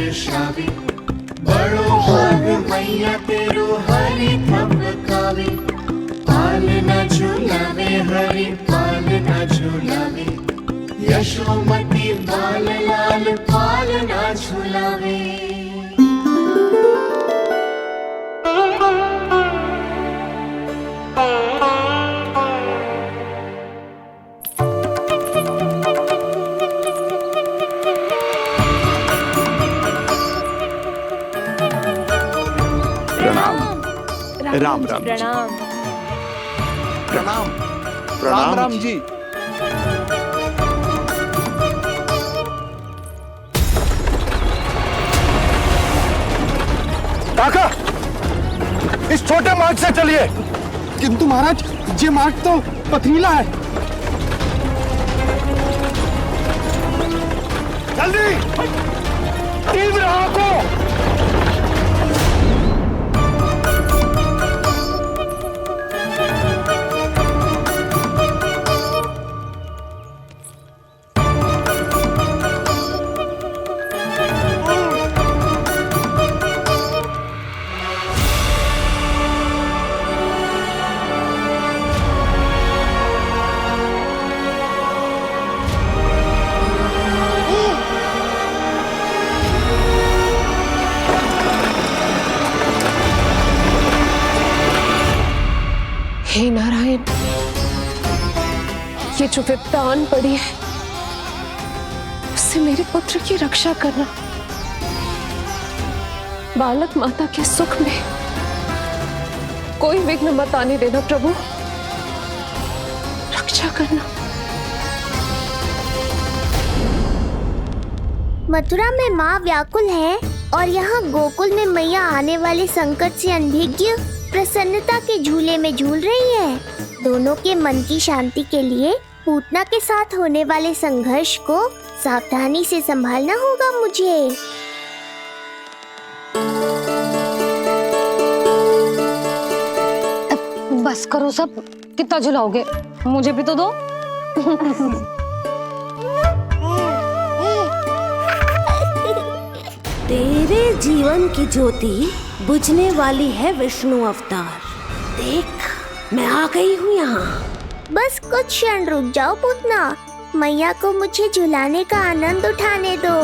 दर्शावे, बड़ो भाग मैया तेरो हरि थपकावे। पालना झूलावे हरि पालना झूलावे, यशोमती बाल लाल पालना झूलावे। राम राम प्रणाम। प्रणाम राम राम जी। काका, इस छोटे मार्ग से चलिए। किंतु महाराज, ये मार्ग तो पथरीला है। जल्दी तीव्र आंखों। हे नारायण, ये जो विपदा आन पड़ी है उससे मेरे पुत्र की रक्षा करना। बालक माता के सुख में कोई विघ्न मत आने देना प्रभु, रक्षा करना। मथुरा में माँ व्याकुल है और यहाँ गोकुल में मैया आने वाले संकट से अनभिज्ञ प्रसन्नता के झूले में झूल रही है। दोनों के मन की शांति के लिए पूतना के साथ होने वाले संघर्ष को सावधानी से संभालना होगा मुझे। बस करो सब, कितना झुलाओगे, मुझे भी तो दो। तेरे जीवन की ज्योति बुझने वाली है विष्णु अवतार। देख, मैं आ गई हूँ यहाँ। बस कुछ क्षण रुक जाओ पूतना, मैया को मुझे झुलाने का आनंद उठाने दो।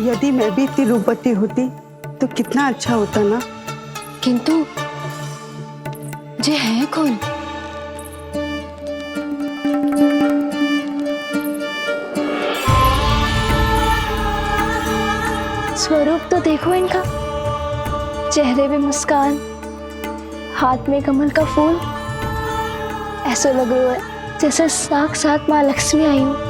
यदि मैं भी इतनी रूपवती होती तो कितना अच्छा होता ना। किंतु ये है कौन? स्वरूप तो देखो इनका, चेहरे पे मुस्कान, हाथ में कमल का फूल। ऐसा लग रहा है जैसे साक्षात माँ लक्ष्मी आई हूँ।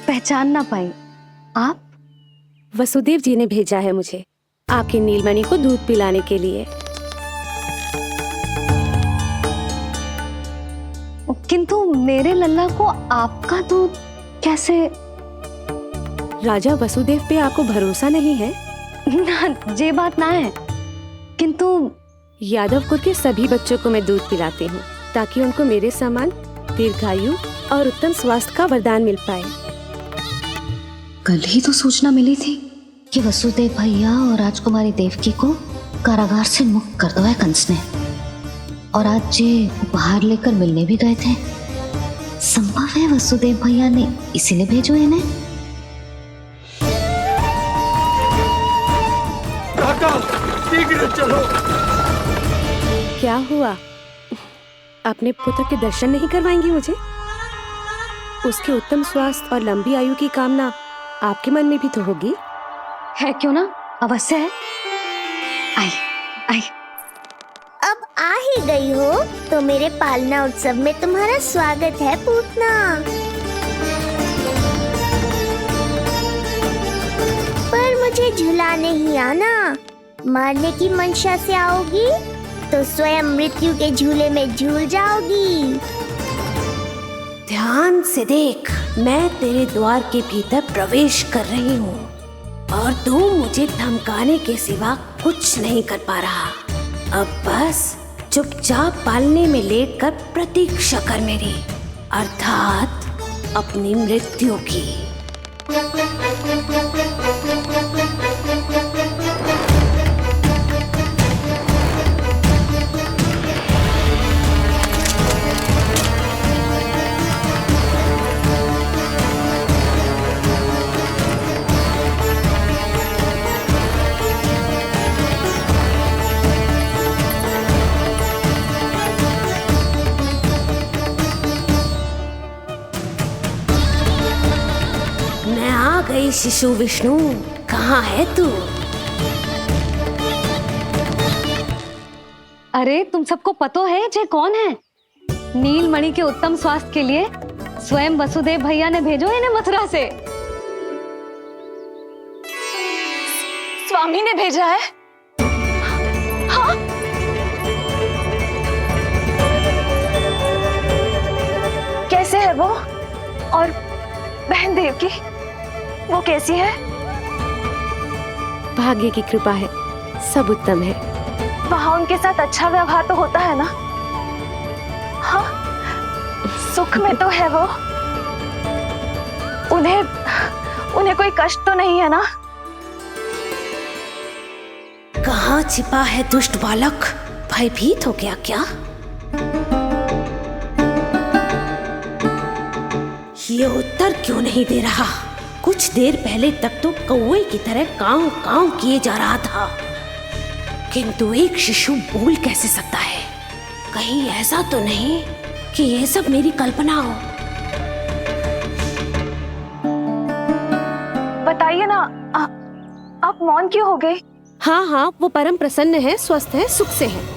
पहचान ना पाई। आप वसुदेव जी ने भेजा है मुझे आपकी नीलमणि को दूध पिलाने के लिए। किंतु मेरे लल्ला को आपका दूध कैसे? राजा वसुदेव पे आपको भरोसा नहीं है? ना, ये बात ना है, किंतु यादव कुल के सभी बच्चों को मैं दूध पिलाती हूँ ताकि उनको मेरे समान दीर्घायु और उत्तम स्वास्थ्य का वरदान मिल पाए। कल ही तो सूचना मिली थी कि वसुदेव भैया और राजकुमारी देवकी को कारागार से मुक्त कर दो है कंस ने, और आज ये उपहार लेकर मिलने भी गए थे। संभव है वसुदेव भैया ने इसीलिए भेजो इन्हें। शीघ्र चलो। क्या हुआ? अपने पुत्र के दर्शन नहीं करवाएंगी मुझे? उसके उत्तम स्वास्थ्य और लंबी आयु की कामना आपके मन में भी तो होगी। है क्यों ना, अवश्य है। आई आई। अब आ ही गई हो तो मेरे पालना उत्सव में तुम्हारा स्वागत है पूतना। पर मुझे झुलाने ही आना, मारने की मंशा से आओगी तो स्वयं मृत्यु के झूले में झूल जाओगी। ध्यान से देख, मैं तेरे द्वार के भीतर प्रवेश कर रही हूँ और तू मुझे धमकाने के सिवा कुछ नहीं कर पा रहा। अब बस चुपचाप पालने में लेटकर प्रतीक्षा कर मेरी, अर्थात अपनी मृत्यु की। मैं आ गई शिशु विष्णु, कहाँ है तू? अरे तुम सबको पतो है ये कौन है? नीलमणि के उत्तम स्वास्थ्य के लिए स्वयं वसुदेव भैया ने भेजो इन्हें मथुरा से। स्वामी ने भेजा है? हाँ? कैसे है वो? और बहन देवकी, वो कैसी है? भाग्य की कृपा है, सब उत्तम है। वहाँ उनके साथ अच्छा व्यवहार तो होता है ना? हाँ, सुख में तो है वो। उन्हें कोई कष्ट तो नहीं है ना? कहाँ छिपा है दुष्ट बालक? भयभीत हो गया क्या? ये उत्तर क्यों नहीं दे रहा? कुछ देर पहले तक तो कौवे की तरह कांव कांव किए जा रहा था, किंतु एक शिशु बोल कैसे सकता है? कहीं ऐसा तो नहीं कि ये सब मेरी कल्पना हो? बताइए ना, आप मौन क्यों हो गए? हाँ हाँ, वो परम प्रसन्न है, स्वस्थ है, सुख से है।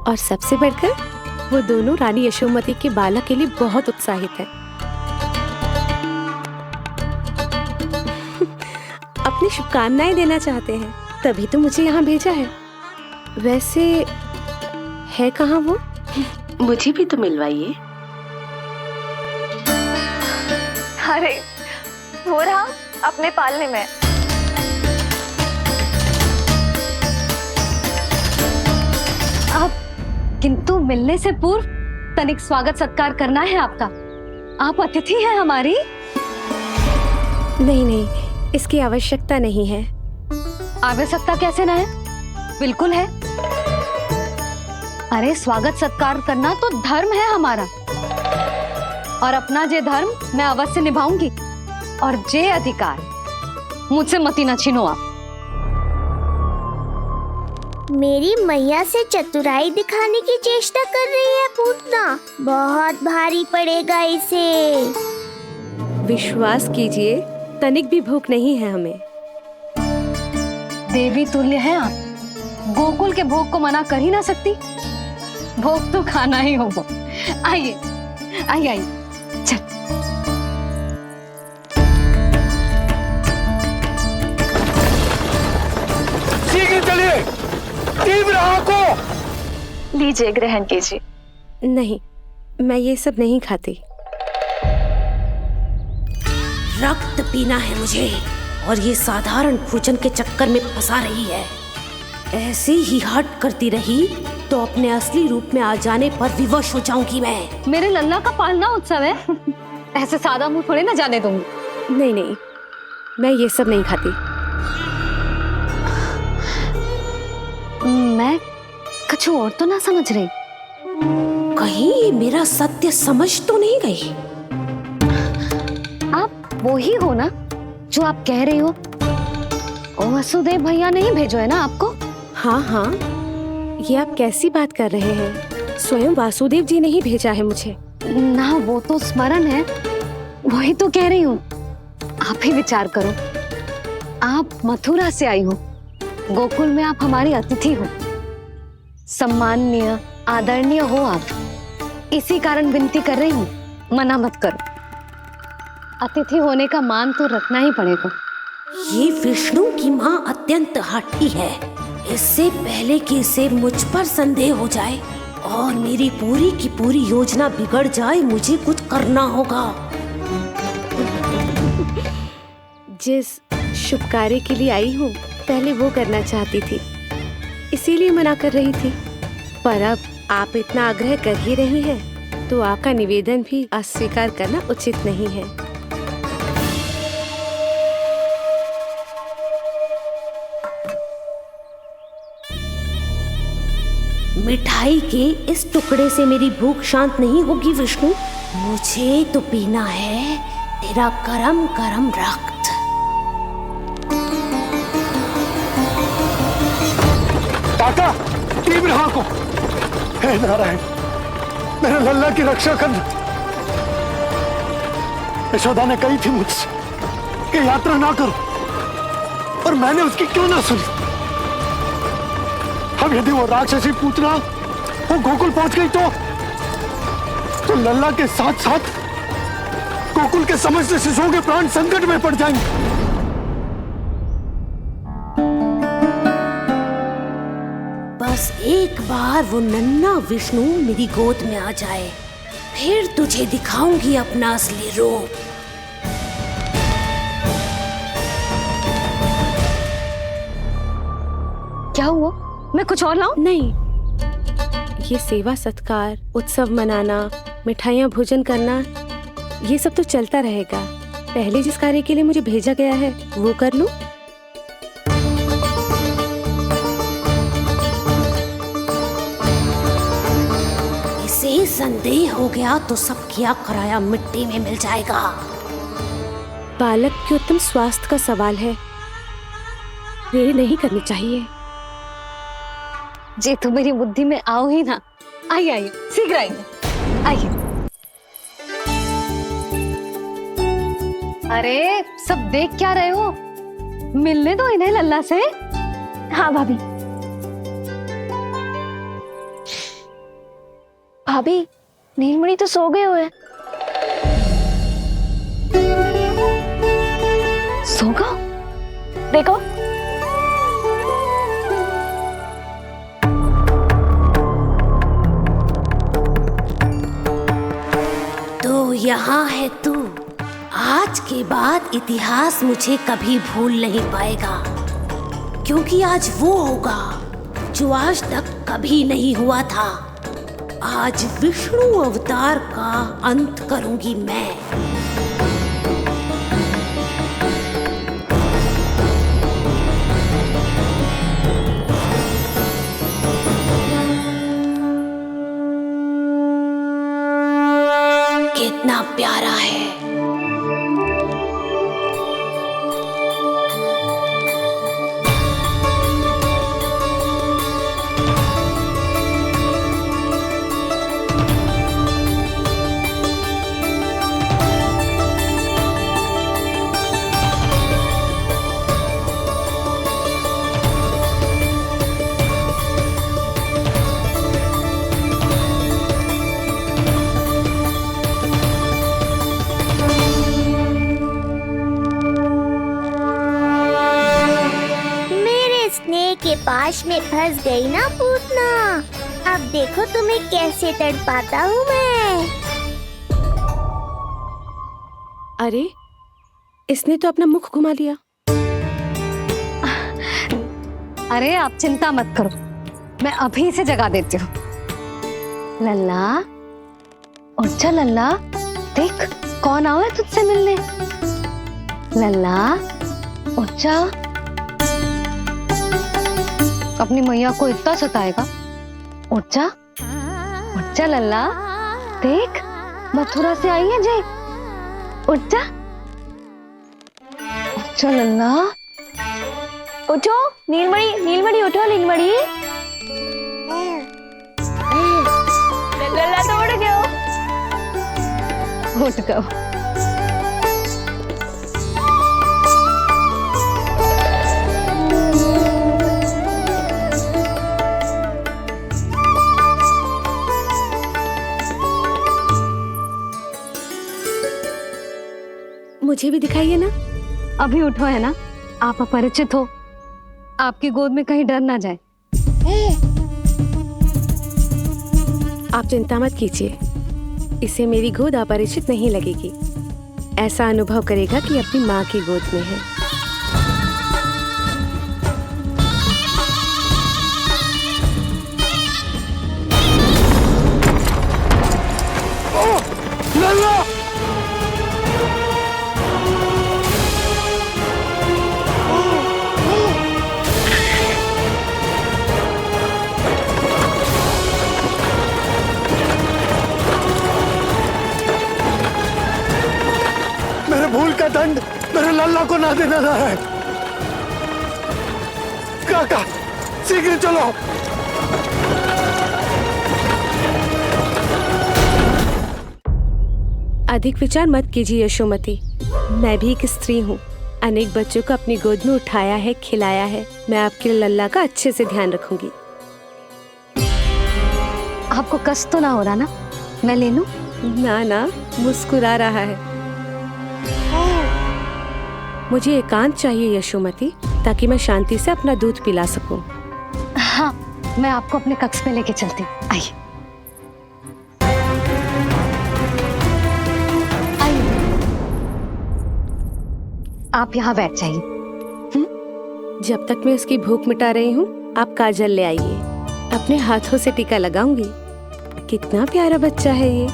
और सबसे बढ़कर वो दोनों रानी यशोमती के बालक के लिए बहुत उत्साहित है। अपनी शुभकामनाएं देना चाहते हैं, तभी तो मुझे यहाँ भेजा है। वैसे है कहाँ वो? मुझे भी तो मिलवाइए। अरे वो रहा अपने पालने में। किंतु मिलने से पूर्व तनिक स्वागत सत्कार करना है आपका। आप अतिथि हैं हमारी। नहीं नहीं, इसकी आवश्यकता नहीं है। आवश्यकता कैसे ना है? बिल्कुल है। अरे स्वागत सत्कार करना तो धर्म है हमारा, और अपना जे धर्म मैं अवश्य निभाऊंगी, और जे अधिकार मुझसे मती न छीनो आप। मेरी मैया से चतुराई दिखाने की चेष्टा कर रही है पूतना। बहुत भारी पड़ेगा इसे। विश्वास कीजिए, तनिक भी भूख नहीं है हमें। देवी तुल्य हैं आप, गोकुल के भोग को मना कर ही ना सकती। भोग तो खाना ही होगा। आइए आई आई चल। शीघ्र चलिए, तीव्र आंखों। लीजिए ग्रहण कीजिए। नहीं, मैं ये सब नहीं खाती। रक्त पीना है मुझे, और ये साधारण भोजन के चक्कर में फंसा रही है। ऐसे ही हट करती रही तो अपने असली रूप में आ जाने पर विवश हो जाऊंगी मैं। मेरे लल्ला का पालना उत्सव है, ऐसे सादा मुंह थोड़ी ना जाने दूंगी। नहीं नहीं, मैं ये सब नहीं खाती। मैं कुछ और तो ना समझ रही। कहीं ये मेरा सत्य समझ तो नहीं गई? आप वो ही हो ना जो आप कह रही हो? ओ वसुदेव भैया ने ही भेजो है ना आपको? हाँ हाँ, ये आप कैसी बात कर रहे हैं? स्वयं वासुदेव जी ने ही भेजा है मुझे। ना वो तो स्मरण है, वही तो कह रही हूँ। आप ही विचार करो, आप मथुरा से आई हो, गोकुल में आप हमारी अतिथि हो, सम्माननीय आदरणीय हो आप। इसी कारण विनती कर रही हूँ, मना मत करो। अतिथि होने का मान तो रखना ही पड़ेगा। ये विष्णु की माँ अत्यंत हठी है। इससे पहले कि इसे मुझ पर संदेह हो जाए और मेरी पूरी की पूरी योजना बिगड़ जाए, मुझे कुछ करना होगा। जिस शुभ कार्य के लिए आई हूँ, पहले वो करना चाहती थी, इसीलिए मना कर रही थी। पर अब आप इतना आग्रह कर ही रही हैं, तो आपका निवेदन भी अस्वीकार करना उचित नहीं है। मिठाई के इस टुकड़े से मेरी भूख शांत नहीं होगी विष्णु। मुझे तो पीना है तेरा गरम गरम रक्त। काका, तीव्र आंखों। हे नारायण, मेरे लल्ला की रक्षा करना। यशोदा ने कही थी मुझसे कि यात्रा ना करो, और मैंने उसकी क्यों ना सुनी। अब यदि वो राक्षसी पूतना वो गोकुल पहुंच गई तो लल्ला के साथ साथ गोकुल के समस्त शिशुओं के प्राण संकट में पड़ जाएंगे। बस एक बार वो नन्हा विष्णु मेरी गोद में आ जाए, फिर तुझे दिखाऊंगी अपना असली रूप। क्या हुआ? मैं कुछ और लाऊं? नहीं, ये सेवा सत्कार, उत्सव मनाना, मिठाइयाँ भोजन करना, ये सब तो चलता रहेगा। पहले जिस कार्य के लिए मुझे भेजा गया है वो कर लूं। इसे संदेह हो गया तो सब किया कराया मिट्टी में मिल जाएगा। बालक के उत्तम स्वास्थ्य का सवाल है, देरी नहीं करनी चाहिए। जी तो मेरी बुद्धि में आओ ही ना। आइए आइए, शीघ्र आइए, आइए। अरे सब देख क्या रहे हो? मिलने दो इन्हें लल्ला से। हाँ भाभी। भाभी, नीलमणि तो सो गए हुए। सो गो? देखो। तो यहाँ है तू। आज के बाद इतिहास मुझे कभी भूल नहीं पाएगा, क्योंकि आज वो होगा जो आज तक कभी नहीं हुआ था। आज विष्णु अवतार का अंत करूंगी मैं। कितना प्यारा है। पाश में फंस गई ना पूतना। अब देखो तुम्हें कैसे तड़पाता हूँ मैं। अरे इसने तो अपना मुख घुमा लिया। अरे आप चिंता मत करो, मैं अभी इसे जगा देती हूँ। लल्ला, उठ जा लल्ला, देख कौन आया है तुझसे मिलने। लल्ला उठ जा, अपनी मैया को इतना सताएगा। उठ जा लल्ला, देख मथुरा से आई है जय। उठ जा लल्ला। उठो नीलमणि, नीलमणि उठो नीलमणि। लल्ला तो उठ गयो। उठ गयो। मुझे भी दिखाइए ना। अभी उठो है ना, आप अपरिचित हो, आपकी गोद में कहीं डर ना जाए। आप चिंता मत कीजिए, इसे मेरी गोद अपरिचित नहीं लगेगी। ऐसा अनुभव करेगा कि अपनी माँ की गोद में है। लल्ला! मेरे भूल का दंड मेरे लल्ला को ना देना है। काका शीघ्र चलो। अधिक विचार मत कीजिए यशोमती, मैं भी एक स्त्री हूँ। अनेक बच्चों को अपनी गोद में उठाया है, खिलाया है। मैं आपके लल्ला का अच्छे से ध्यान रखूंगी। आपको कष्ट तो ना हो रहा ना, मैं ले लूं? ना, मुस्कुरा रहा है। मुझे एकांत चाहिए यशोमती, ताकि मैं शांति से अपना दूध पिला सकूं। हाँ, मैं आपको अपने कक्ष में लेके चलती हूँ। आइए। आप यहाँ बैठ जाइए। जब तक मैं उसकी भूख मिटा रही हूँ, आप काजल ले आइए। अपने हाथों से टीका लगाऊंगी। कितना प्यारा बच्चा है ये,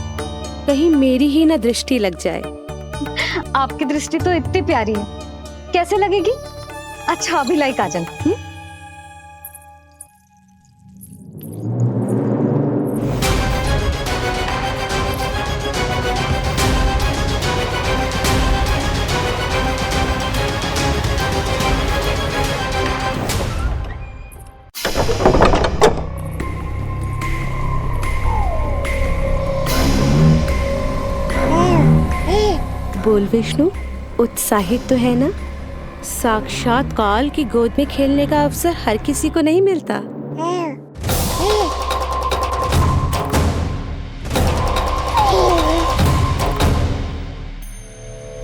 कहीं मेरी ही ना दृष्टि लग जाए। आपकी दृष्टि तो इतनी प्यारी है, कैसे लगेगी? अच्छा अभी लाई काजल। बोल विष्णु, उत्साहित तो है ना? साक्षात काल की गोद में खेलने का अवसर हर किसी को नहीं मिलता।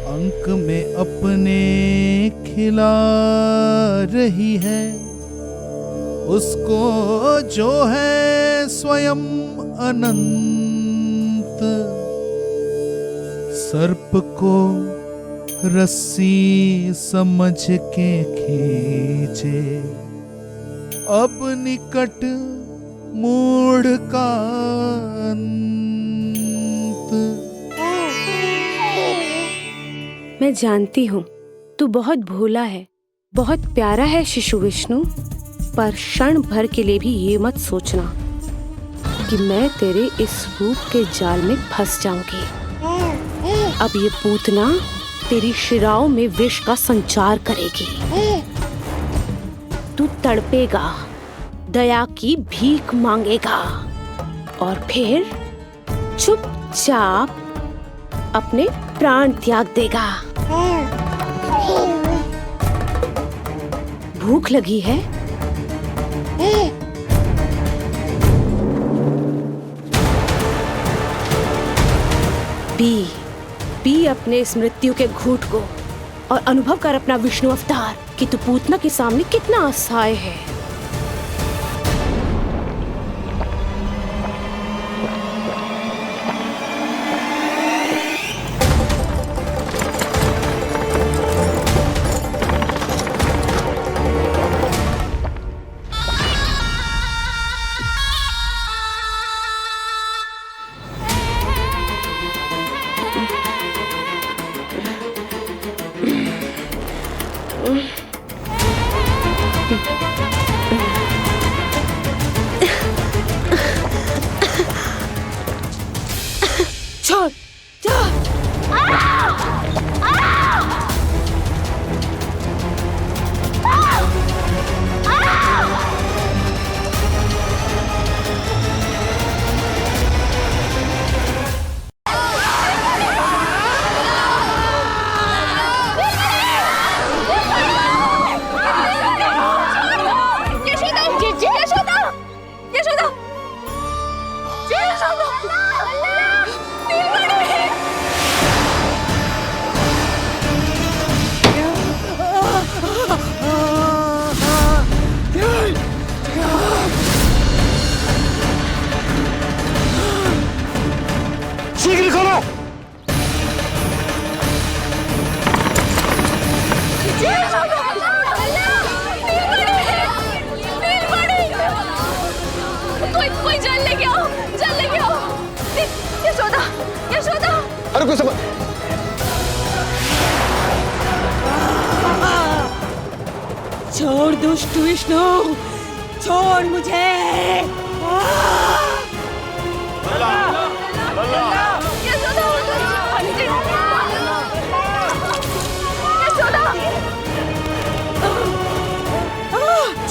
अंक में अपने खिला रही है, उसको जो है स्वयं अनंत। सर्प को रस्सी समझ के खींचे, अब निकट मूढ़ का अंत। मैं जानती हूँ तू बहुत भोला है, बहुत प्यारा है शिशु विष्णु, पर क्षण भर के लिए भी ये मत सोचना कि मैं तेरे इस रूप के जाल में फंस जाऊंगी। अब ये पूतना तेरी शिराओं में विष का संचार करेगी। तू तड़पेगा, दया की भीख मांगेगा और फिर चुपचाप अपने प्राण त्याग देगा। भूख लगी है? पी अपने इस मृत्यु के घूंट को और अनुभव कर अपना विष्णु अवतार कि तू पूतना के सामने कितना असहाय है। छोड़ शीघ्र खोलो। कोई जल लेके आओ, जल लेके आओ। यशोदा, यशोदा। अरे कोई समझ। छोड़ दुष्ट विष्णु, छोड़ मुझे।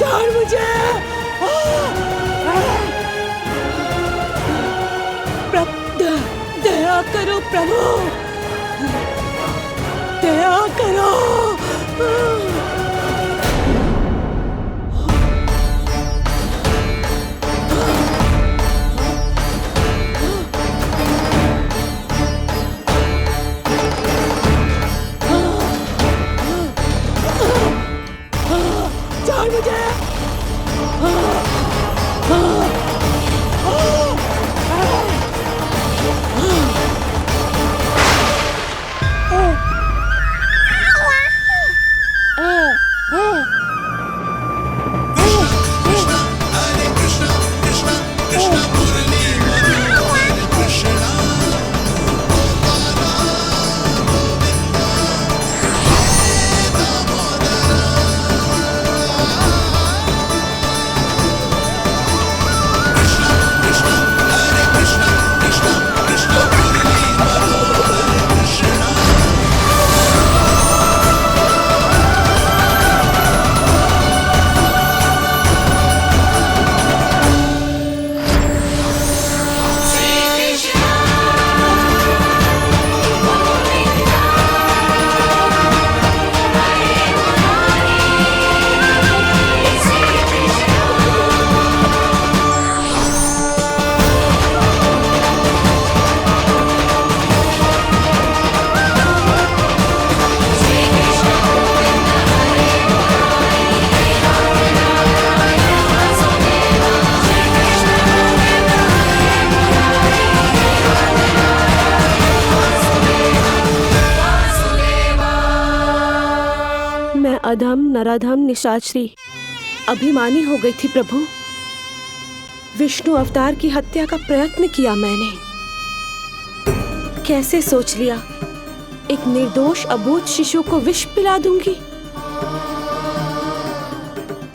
छोड़ मुझे। दया करो प्रभु, दया करो। छोड़ मुझे। अधम नराधम निशाचरी अभिमानी हो गई थी प्रभु। विष्णु अवतार की हत्या का प्रयत्न किया मैंने। कैसे सोच लिया एक निर्दोष अबोध शिशु को विष पिला दूंगी।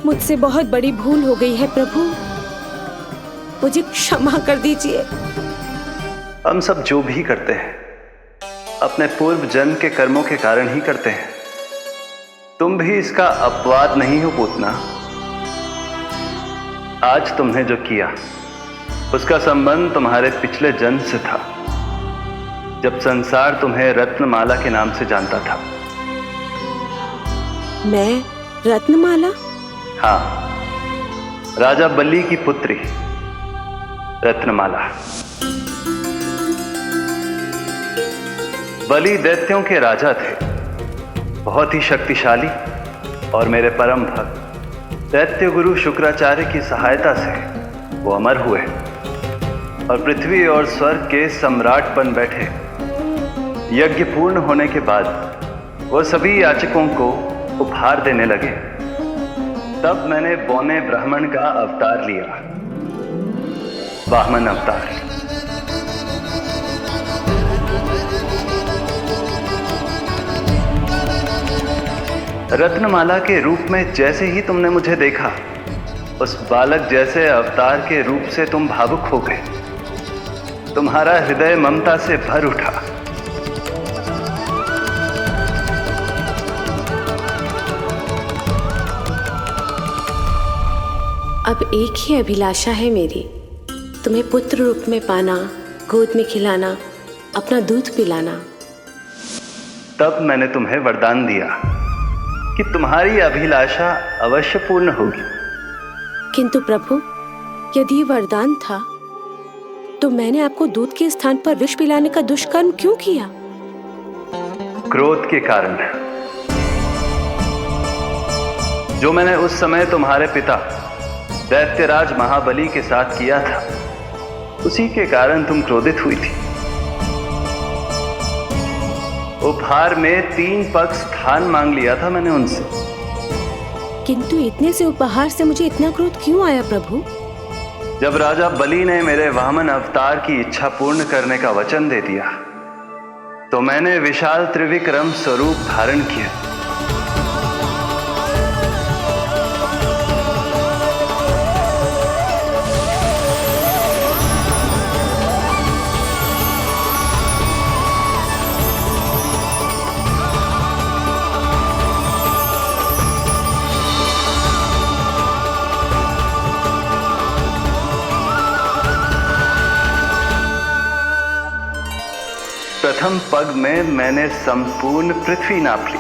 मुझसे बहुत बड़ी भूल हो गई है प्रभु, मुझे क्षमा कर दीजिए। हम सब जो भी करते हैं अपने पूर्व जन्म के कर्मों के कारण ही करते हैं। तुम भी इसका अपवाद नहीं हो पूतना। आज तुमने जो किया उसका संबंध तुम्हारे पिछले जन्म से था, जब संसार तुम्हें रत्नमाला के नाम से जानता था। मैं रत्नमाला? हाँ, राजा बलि की पुत्री रत्नमाला। बलि दैत्यों के राजा थे, बहुत ही शक्तिशाली, और मेरे परम भक्त दैत्य गुरु शुक्राचार्य की सहायता से वो अमर हुए और पृथ्वी और स्वर्ग के सम्राट बन बैठे। यज्ञ पूर्ण होने के बाद वो सभी याचकों को उपहार देने लगे। तब मैंने बौने ब्राह्मण का अवतार लिया, वामन अवतार। रत्नमाला के रूप में जैसे ही तुमने मुझे देखा, उस बालक जैसे अवतार के रूप से तुम भावुक हो गए। तुम्हारा हृदय ममता से भर उठा। अब एक ही अभिलाषा है मेरी, तुम्हें पुत्र रूप में पाना, गोद में खिलाना, अपना दूध पिलाना। तब मैंने तुम्हें वरदान दिया कि तुम्हारी अभिलाषा अवश्य पूर्ण होगी। किंतु प्रभु, यदि वरदान था तो मैंने आपको दूध के स्थान पर विष पिलाने का दुष्कर्म क्यों किया? क्रोध के कारण, जो मैंने उस समय तुम्हारे पिता दैत्यराज महाबली के साथ किया था, उसी के कारण तुम क्रोधित हुई थी। उपहार में 3 पग स्थान मांग लिया था मैंने उनसे। किंतु इतने से उपहार से मुझे इतना क्रोध क्यों आया प्रभु? जब राजा बलि ने मेरे वामन अवतार की इच्छा पूर्ण करने का वचन दे दिया, तो मैंने विशाल त्रिविक्रम स्वरूप धारण किया। प्रथम पग में मैंने संपूर्ण पृथ्वी नाप ली,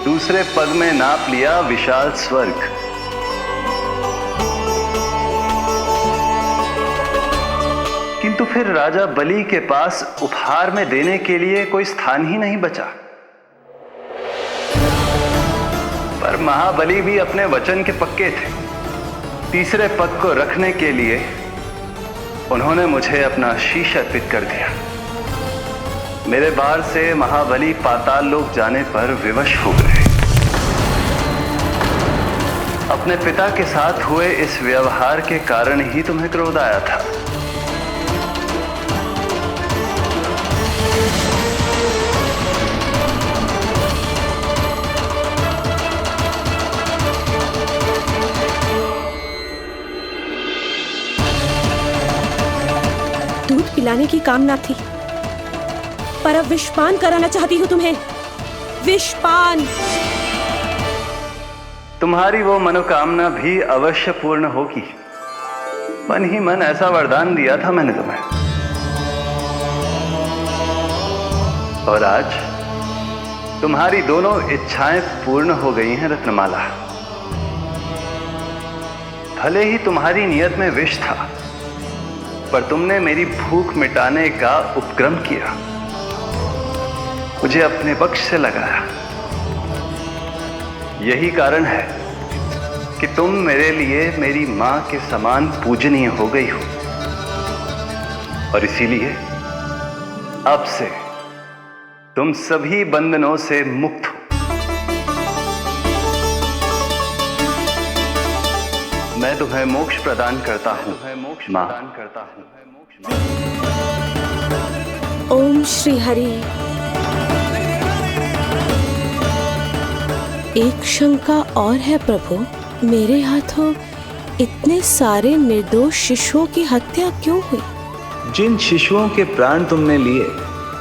दूसरे पग में नाप लिया विशाल स्वर्ग, किंतु फिर राजा बलि के पास उपहार में देने के लिए कोई स्थान ही नहीं बचा। पर महाबली भी अपने वचन के पक्के थे। तीसरे पग को रखने के लिए उन्होंने मुझे अपना शीश अर्पित कर दिया। मेरे बार से महाबली पाताल लोक जाने पर विवश हो गए। अपने पिता के साथ हुए इस व्यवहार के कारण ही तुम्हें क्रोध आया था। दूध पिलाने की कामना थी, पर अब विषपान कराना चाहती हूँ तुम्हें। विषपान। तुम्हारी वो मनोकामना भी अवश्य पूर्ण होगी। मन ही मन ऐसा वरदान दिया था मैंने तुम्हें। और आज तुम्हारी दोनों इच्छाएं पूर्ण हो गई हैं रत्नमाला। भले ही तुम्हारी नियत में विष था, पर तुमने मेरी भूख मिटाने का उपक्रम किया, मुझे अपने पक्ष से लगाया। यही कारण है कि तुम मेरे लिए मेरी मां के समान पूजनीय हो गई हो। और इसीलिए अब से तुम सभी बंधनों से मुक्त हो। मैं तुम्हें मोक्ष प्रदान करता हूं मां। ओम श्री हरि। एक शंका और है प्रभु, मेरे हाथों इतने सारे निर्दोष शिशुओं की हत्या क्यों हुई? जिन शिशुओं के प्राण तुमने लिए,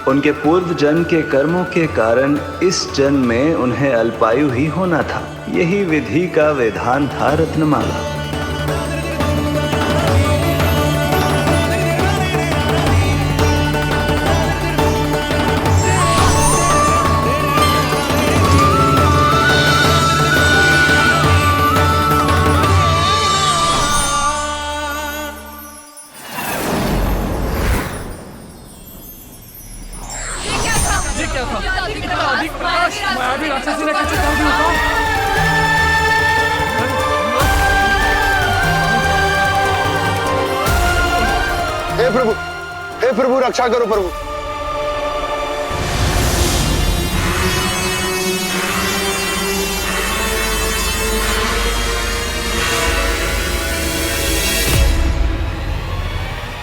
उनके पूर्व जन्म के कर्मों के कारण इस जन्म में उन्हें अल्पायु ही होना था। यही विधि का विधान था रत्नमाला। हे प्रभु रक्षा करो प्रभु।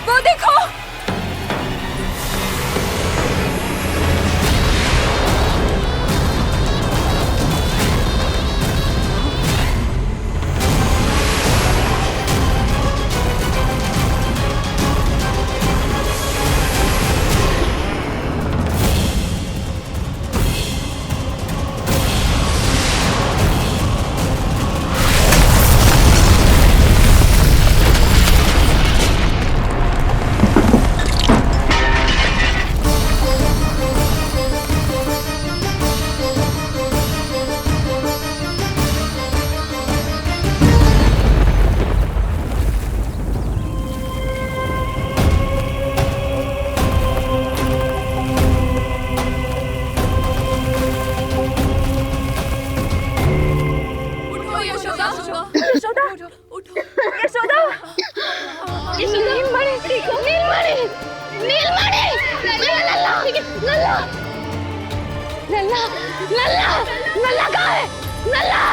वो देखो, लल्ला लल्ला लल्ला लल्ला कहाँ है? लल्ला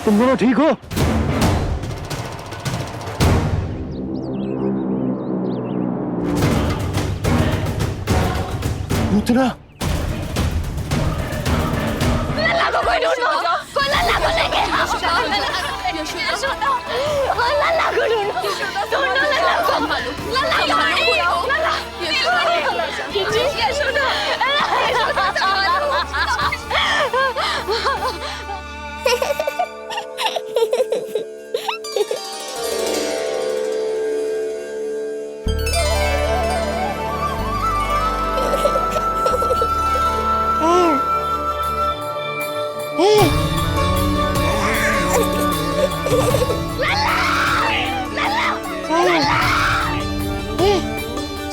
तुम दोनों ठीक हो? पूतना लल्ला को कोई ढूंढो, कोई लल्ला को लेके आओ। लल्ला को ढूंढो, ढूंढो लल्ला को। लल्ला कहाँ है? लल्ला यशोदा,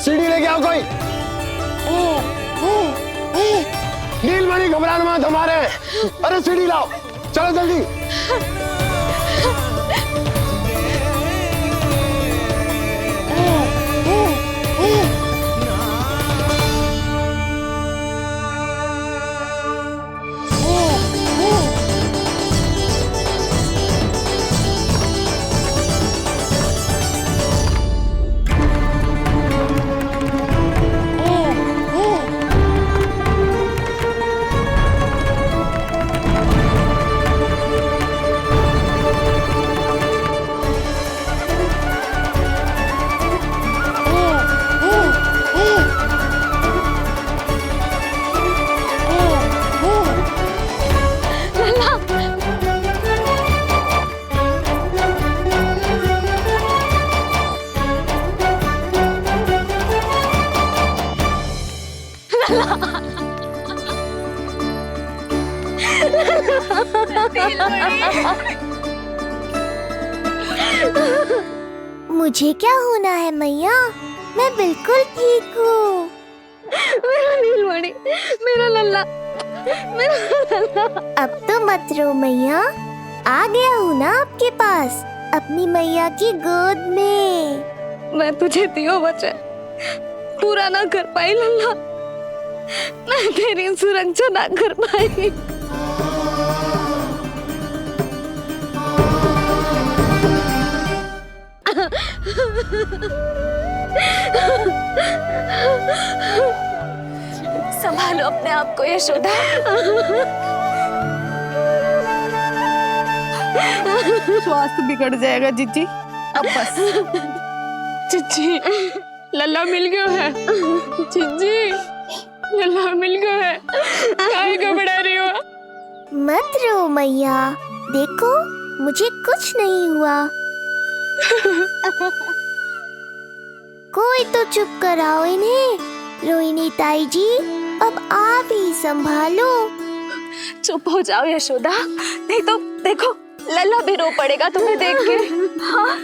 सीढ़ी लेके आओ कोई। नीलमणि घबराना मत, हमारे। अरे सीढ़ी लाओ, चलो जल्दी। मुझे क्या होना है मैया? मैं बिल्कुल ठीक हूँ। मेरा नीलमणि, मेरा लल्ला, मेरा लल्ला। अब तो मत रो मैया, आ गया हूँ ना आपके पास, अपनी मैया की गोद में। मैं तुझे दियो वचन पूरा ना कर पाई लल्ला, मैं तेरी सुरक्षा ना कर पाई। संभालो अपने आप को यशोदा। स्वास्थ्य बिगड़ जाएगा जीजी, अब बस। चिच्ची, लल्ला मिल गया है। चिच्ची, लल्ला मिल गया है। काहे घबरा रही हो? मत रो मैया, देखो मुझे कुछ नहीं हुआ। कोई तो चुप कराओ इन्हें। रोहिणी ताई जी, अब आप ही संभालो। चुप हो जाओ यशोदा, नहीं तो देखो लल्ला भी रो पड़ेगा तुम्हें देख के। हाँ?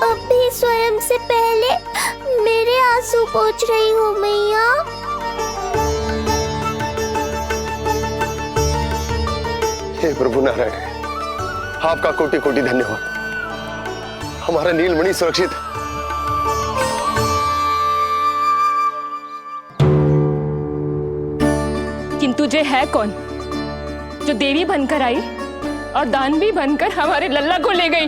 अब भी स्वयं से पहले मेरे आंसू पोंछ रही हूँ मैया। हे प्रभु नारायण, आपका कोटि कोटि धन्यवाद। हमारा नीलमणि सुरक्षित है। किंतु जे है कौन जो देवी बनकर आई और दानवी बनकर हमारे लल्ला को ले गई?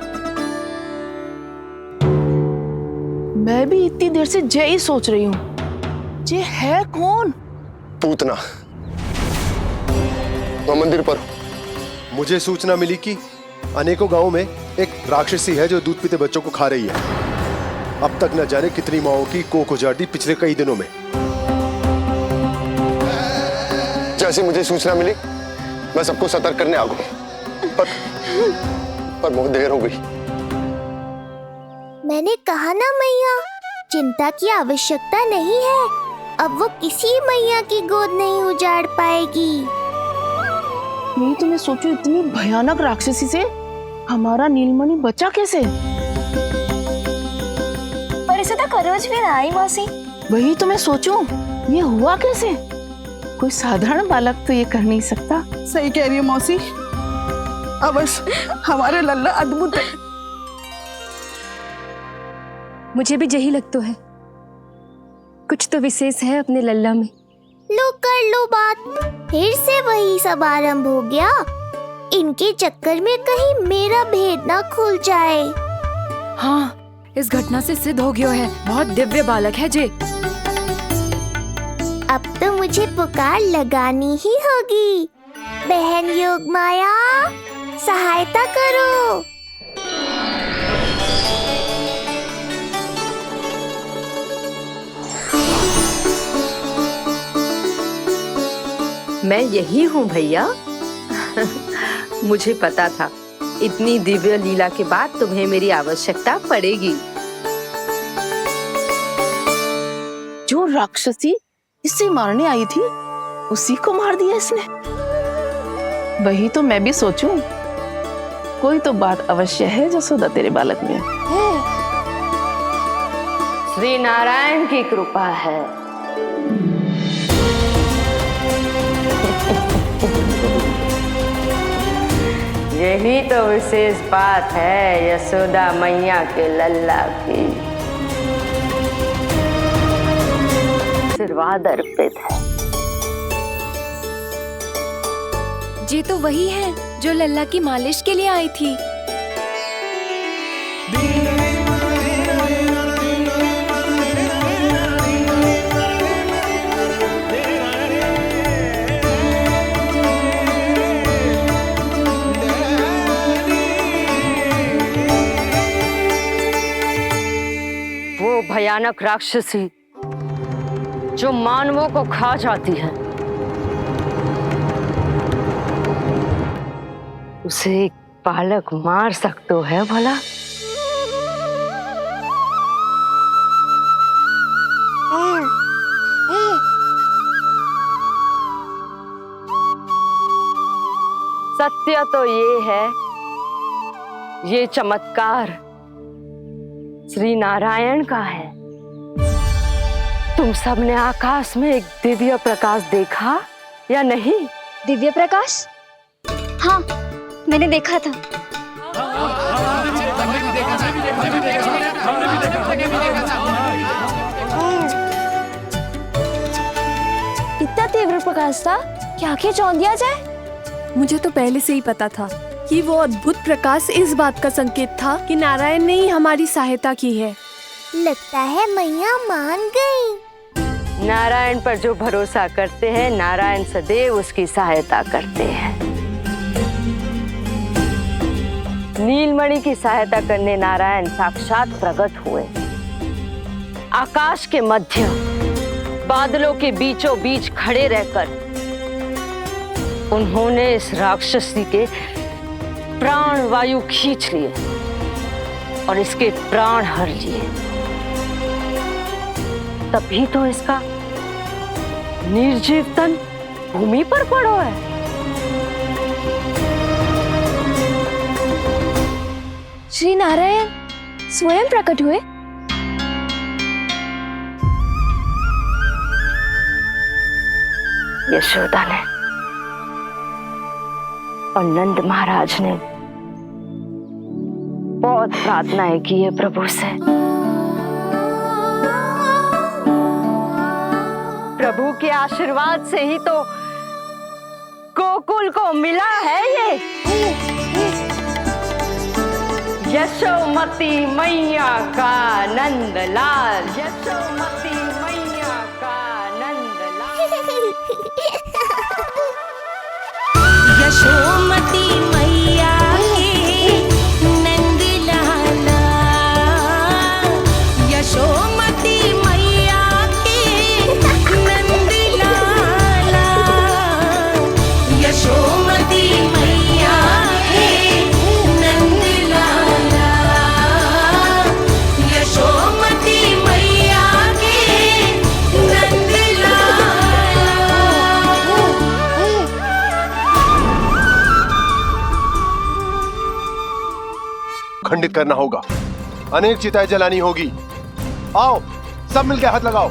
मैं भी इतनी देर से जय ही सोच रही हूँ, जे है कौन? पूतना। तो मंदिर पर मुझे सूचना मिली कि अनेकों गांवों में एक राक्षसी है जो दूध पीते बच्चों को खा रही है। अब तक न जाने कितनी माओं की कोख उजाड़ दी पिछले कई दिनों में। जैसे मुझे सूचना मिली मैं सबको सतर्क करने आ गया, पर बहुत देर हो गई। मैंने कहा ना मैया, चिंता की आवश्यकता नहीं है। अब वो किसी मैया की गोद नहीं उजाड़ पाएगी। नहीं तो मैं सोचू, इतनी भयानक राक्षसी से हमारा नीलमणि बचा कैसे? पर इसे तो करोज भी ना आई मौसी। वही तो मैं सोचूं, ये हुआ कैसे? कोई साधारण बालक तो ये कर नहीं सकता। सही कह रही है मौसी, अवश्य हमारे लल्ला अद्भुत है। मुझे भी यही लगता है, कुछ तो विशेष है अपने लल्ला में। लो कर लो बात, फिर से वही सब आरंभ हो गया। इनके चक्कर में कहीं मेरा भेद ना खुल जाए। हाँ, इस घटना से सिद्ध हो गया है, बहुत दिव्य बालक है जे। अब तो मुझे पुकार लगानी ही होगी। बहन योगमाया, सहायता करो। मैं यही हूँ भैया। मुझे पता था इतनी दिव्य लीला के बाद तुम्हें मेरी आवश्यकता पड़ेगी। जो राक्षसी इसे मारने आई थी, उसी को मार दिया इसने। वही तो मैं भी सोचूं, कोई तो बात अवश्य है जसोदा तेरे बालक में। श्री नारायण की कृपा है। यही तो विशेष बात है यशोदा मैया के लल्ला की। आशीर्वाद अर्पित है। ये तो वही है जो लल्ला की मालिश के लिए आई थी। वो भयानक राक्षसी जो मानवों को खा जाती है, उसे एक बालक मार सकता है भला? सत्य तो ये है, ये चमत्कार श्री नारायण का है। तुम सबने आकाश में एक दिव्य प्रकाश देखा या नहीं? दिव्य प्रकाश? हाँ, मैंने देखा था। इतना तीव्र प्रकाश था कि आंखें चौंध दिया जाए। मुझे तो पहले से ही पता था कि वो अद्भुत प्रकाश इस बात का संकेत था कि नारायण ने ही हमारी सहायता की है। लगता है मैया मान गई। नारायण पर जो भरोसा करते हैं, नारायण सदैव उसकी सहायता करते हैं। नीलमणि की सहायता करने नारायण साक्षात प्रकट हुए। आकाश के मध्य बादलों के बीचों बीच खड़े रहकर उन्होंने इस राक्षसी के प्राण वायु खींच लिए और इसके प्राण हर लिए। तभी तो इसका निर्जीव तन भूमि पर पड़ो है। श्री नारायण स्वयं प्रकट हुए। यशोदा ने और नंद महाराज ने बहुत प्रार्थनाएं की है प्रभु से। प्रभु के आशीर्वाद से ही तो गोकुल को मिला है ये। यशोमती मैया का नंदलाल, यशोमती मैया का नंदलाल। यशोमती मैया के नंदलाला, खंडित करना होगा, अनेक चिताएं जलानी होगी। आओ सब मिलकर हाथ लगाओ।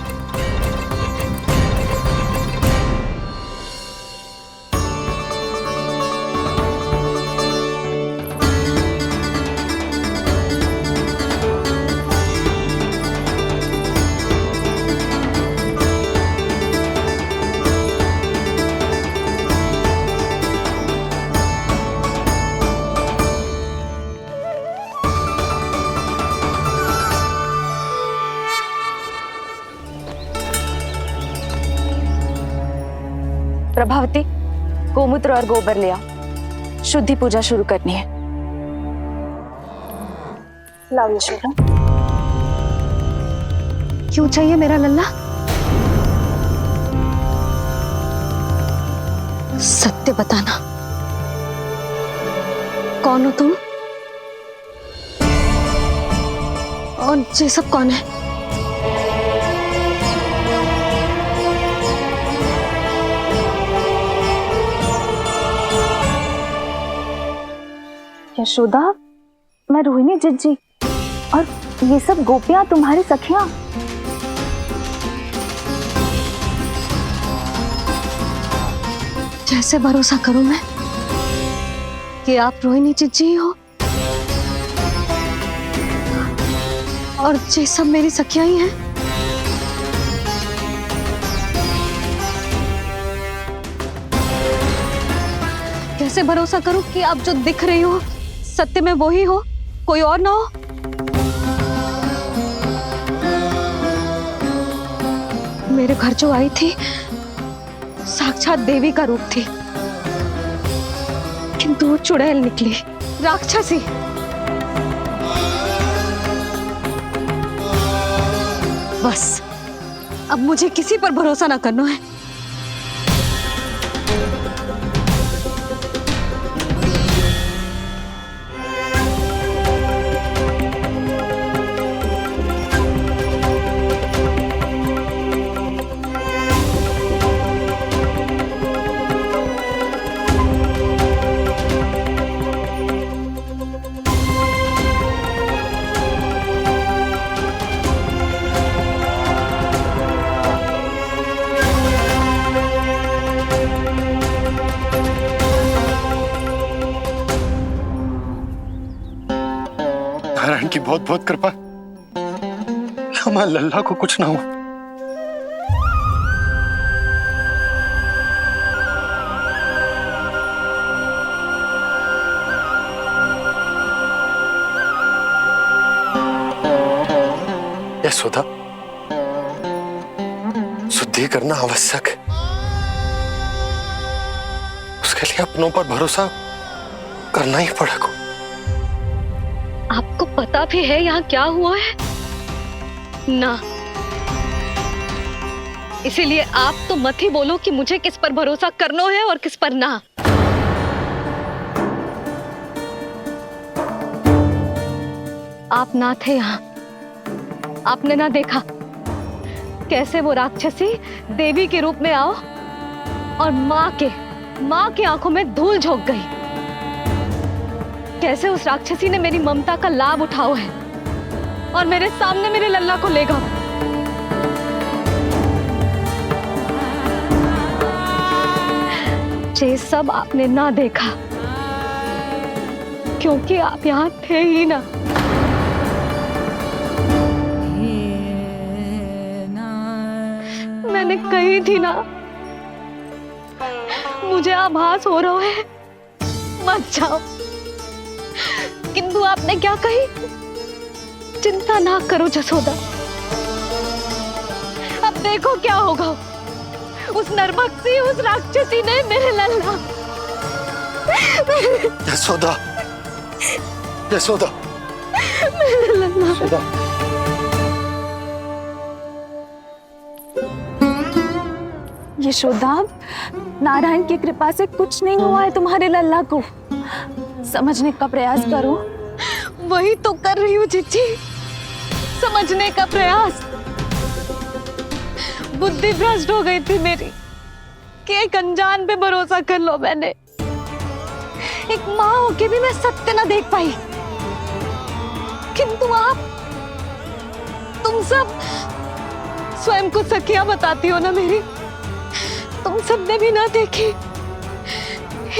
प्रभावती, गोमूत्र और गोबर लिया, शुद्धि पूजा शुरू करनी है। लाओ यशोदा। क्यों चाहिए मेरा लल्ला? सत्य बताना, कौन हो तुम और ये सब कौन है? यशोदा, मैं रोहिणी जिज्जी और ये सब गोपियां तुम्हारी सखियां। कैसे भरोसा करूं मैं कि आप रोहिणी जिज्जी ही हो और ये सब मेरी सखियां ही हैं? कैसे भरोसा करूं कि आप जो दिख रही हो सत्य में वो ही हो, कोई और ना हो? मेरे घर जो आई थी साक्षात देवी का रूप थी, किंतु वो चुड़ैल निकली, राक्षसी। बस अब मुझे किसी पर भरोसा ना करना है। नारायण की बहुत बहुत कृपा, हमारे लल्ला को कुछ ना हो। यशोदा, शुद्धि करना आवश्यक है, उसके लिए अपनों पर भरोसा करना ही पड़ेगा। आपको पता भी है यहाँ क्या हुआ है ना? इसीलिए आप तो मत ही बोलो कि मुझे किस पर भरोसा करना है और किस पर ना। आप ना थे यहाँ, आपने ना देखा कैसे वो राक्षसी देवी के रूप में आओ और माँ के आंखों में धूल झोंक गई। कैसे उस राक्षसी ने मेरी ममता का लाभ उठाओ है और मेरे सामने मेरे लल्ला को ले गया। ये सब आपने ना देखा क्योंकि आप यहाँ थे ही ना। मैंने कही थी ना, मुझे आभास हो रहा है, मत जाओ। किंतु आपने क्या कही? चिंता ना करो जसोदा, अब देखो क्या होगा। उस नरभक्षी, उस राक्षसी ने मेरे लल्ला। यशोदा, यशोदा, मेरे लल्ला। यशोदा। यशोदा, नारायण की कृपा से कुछ नहीं हुआ है तुम्हारे लल्ला को, समझने का प्रयास करो। वही तो कर रही हूँ जिज्जी, समझने का प्रयास। बुद्धि भ्रष्ट हो गई थी मेरी कि एक अनजान पे भरोसा कर लो मैंने। एक माँ होके भी मैं सत्य ना देख पाई। किंतु आप, तुम सब स्वयं को सखिया बताती हो ना मेरी। तुम सबने भी ना देखी,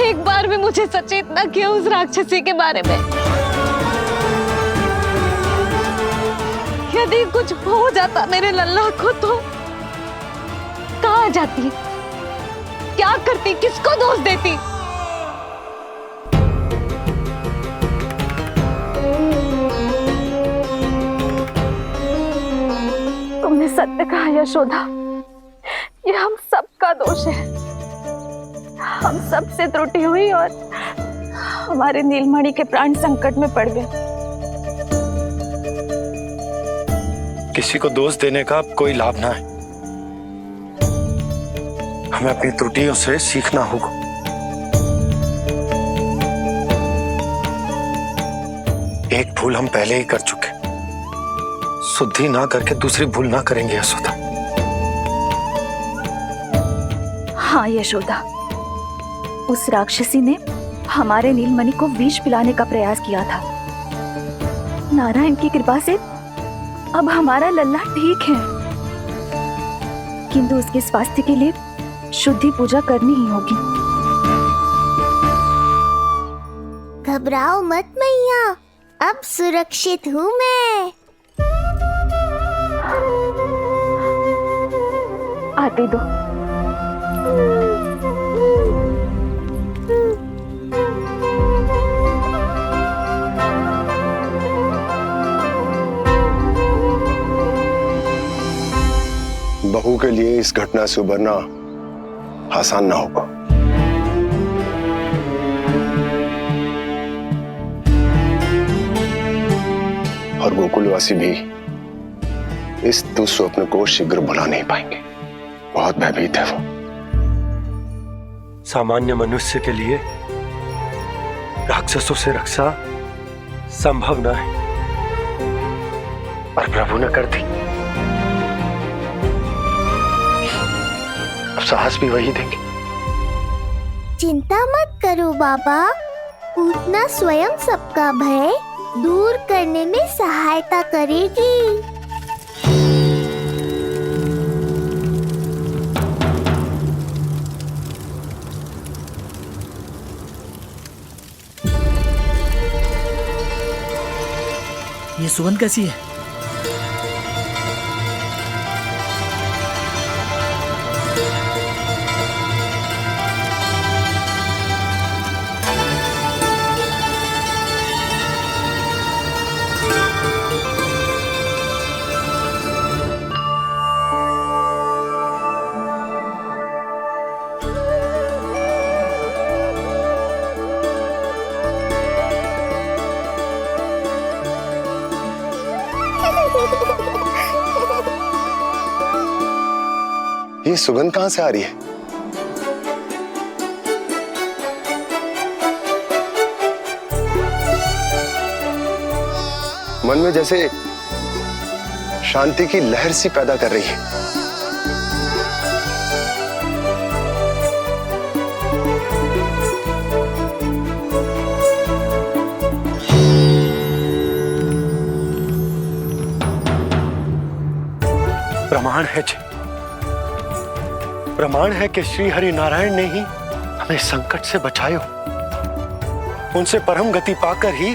एक बार भी मुझे सचेत ना किया उस राक्षसी के बारे में। यदि कुछ हो जाता मेरे लल्ला को तो कहाँ जाती, क्या करती, किसको दोष देती? तुमने सत्य कहा यशोदा, ये हम सबका दोष है। हम सब से त्रुटि हुई और हमारे नीलमणि के प्राण संकट में पड़ गए। किसी को दोष देने का कोई लाभ ना है। हमें अपनी त्रुटियों से सीखना होगा। एक भूल हम पहले ही कर चुके, शुद्धि ना करके दूसरी भूल ना करेंगे यशोदा। हाँ यशोदा, उस राक्षसी ने हमारे नीलमणि को विष पिलाने का प्रयास किया था। नारायण की कृपा से अब हमारा लल्ला ठीक है, किंतु उसके स्वास्थ्य के लिए शुद्धि पूजा करनी ही होगी। घबराओ मत मैया, अब सुरक्षित हूँ मैं। आते दो। बहू के लिए इस घटना से उबरना आसान ना होगा। और गोकुलवासी भी इस दुस्वप्न को शीघ्र भुला नहीं पाएंगे। बहुत भयभीत है वो। सामान्य मनुष्य के लिए राक्षसों से रक्षा संभव न है, पर प्रभु ने कर दी। अब साहस भी वही देंगे। चिंता मत करो बाबा, पूतना स्वयं सबका भय दूर करने में सहायता करेगी। ये सुगंध कैसी है? ये सुगंध कहां से आ रही है? मन में जैसे शांति की लहर सी पैदा कर रही है। प्रमाण है जी, प्रमाण है कि श्री हरि नारायण ने ही हमें संकट से बचायो। उनसे परम गति पाकर ही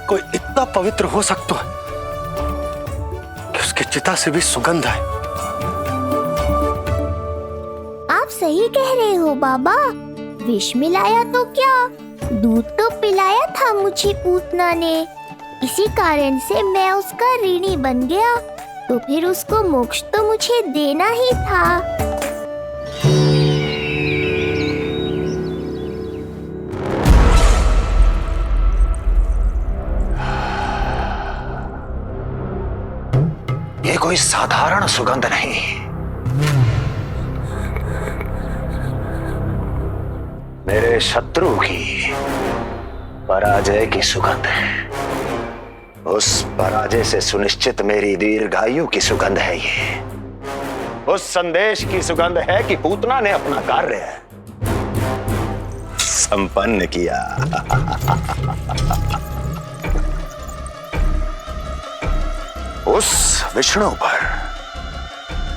कोई इतना पवित्र हो सकता है कि उसकी चिता से भी सुगंध है। आप सही कह रहे हो बाबा, विष मिलाया तो क्या, दूध तो पिलाया था मुझे पूतना ने। इसी कारण से मैं उसका ऋणी बन गया, तो फिर उसको मोक्ष तो मुझे देना ही था। ये कोई साधारण सुगंध नहीं, मेरे शत्रु की पराजय की सुगंध है। उस पराजय से सुनिश्चित मेरी दीर्घायु की सुगंध है ये। उस संदेश की सुगंध है कि पूतना ने अपना कार्य संपन्न किया। उस विष्णु पर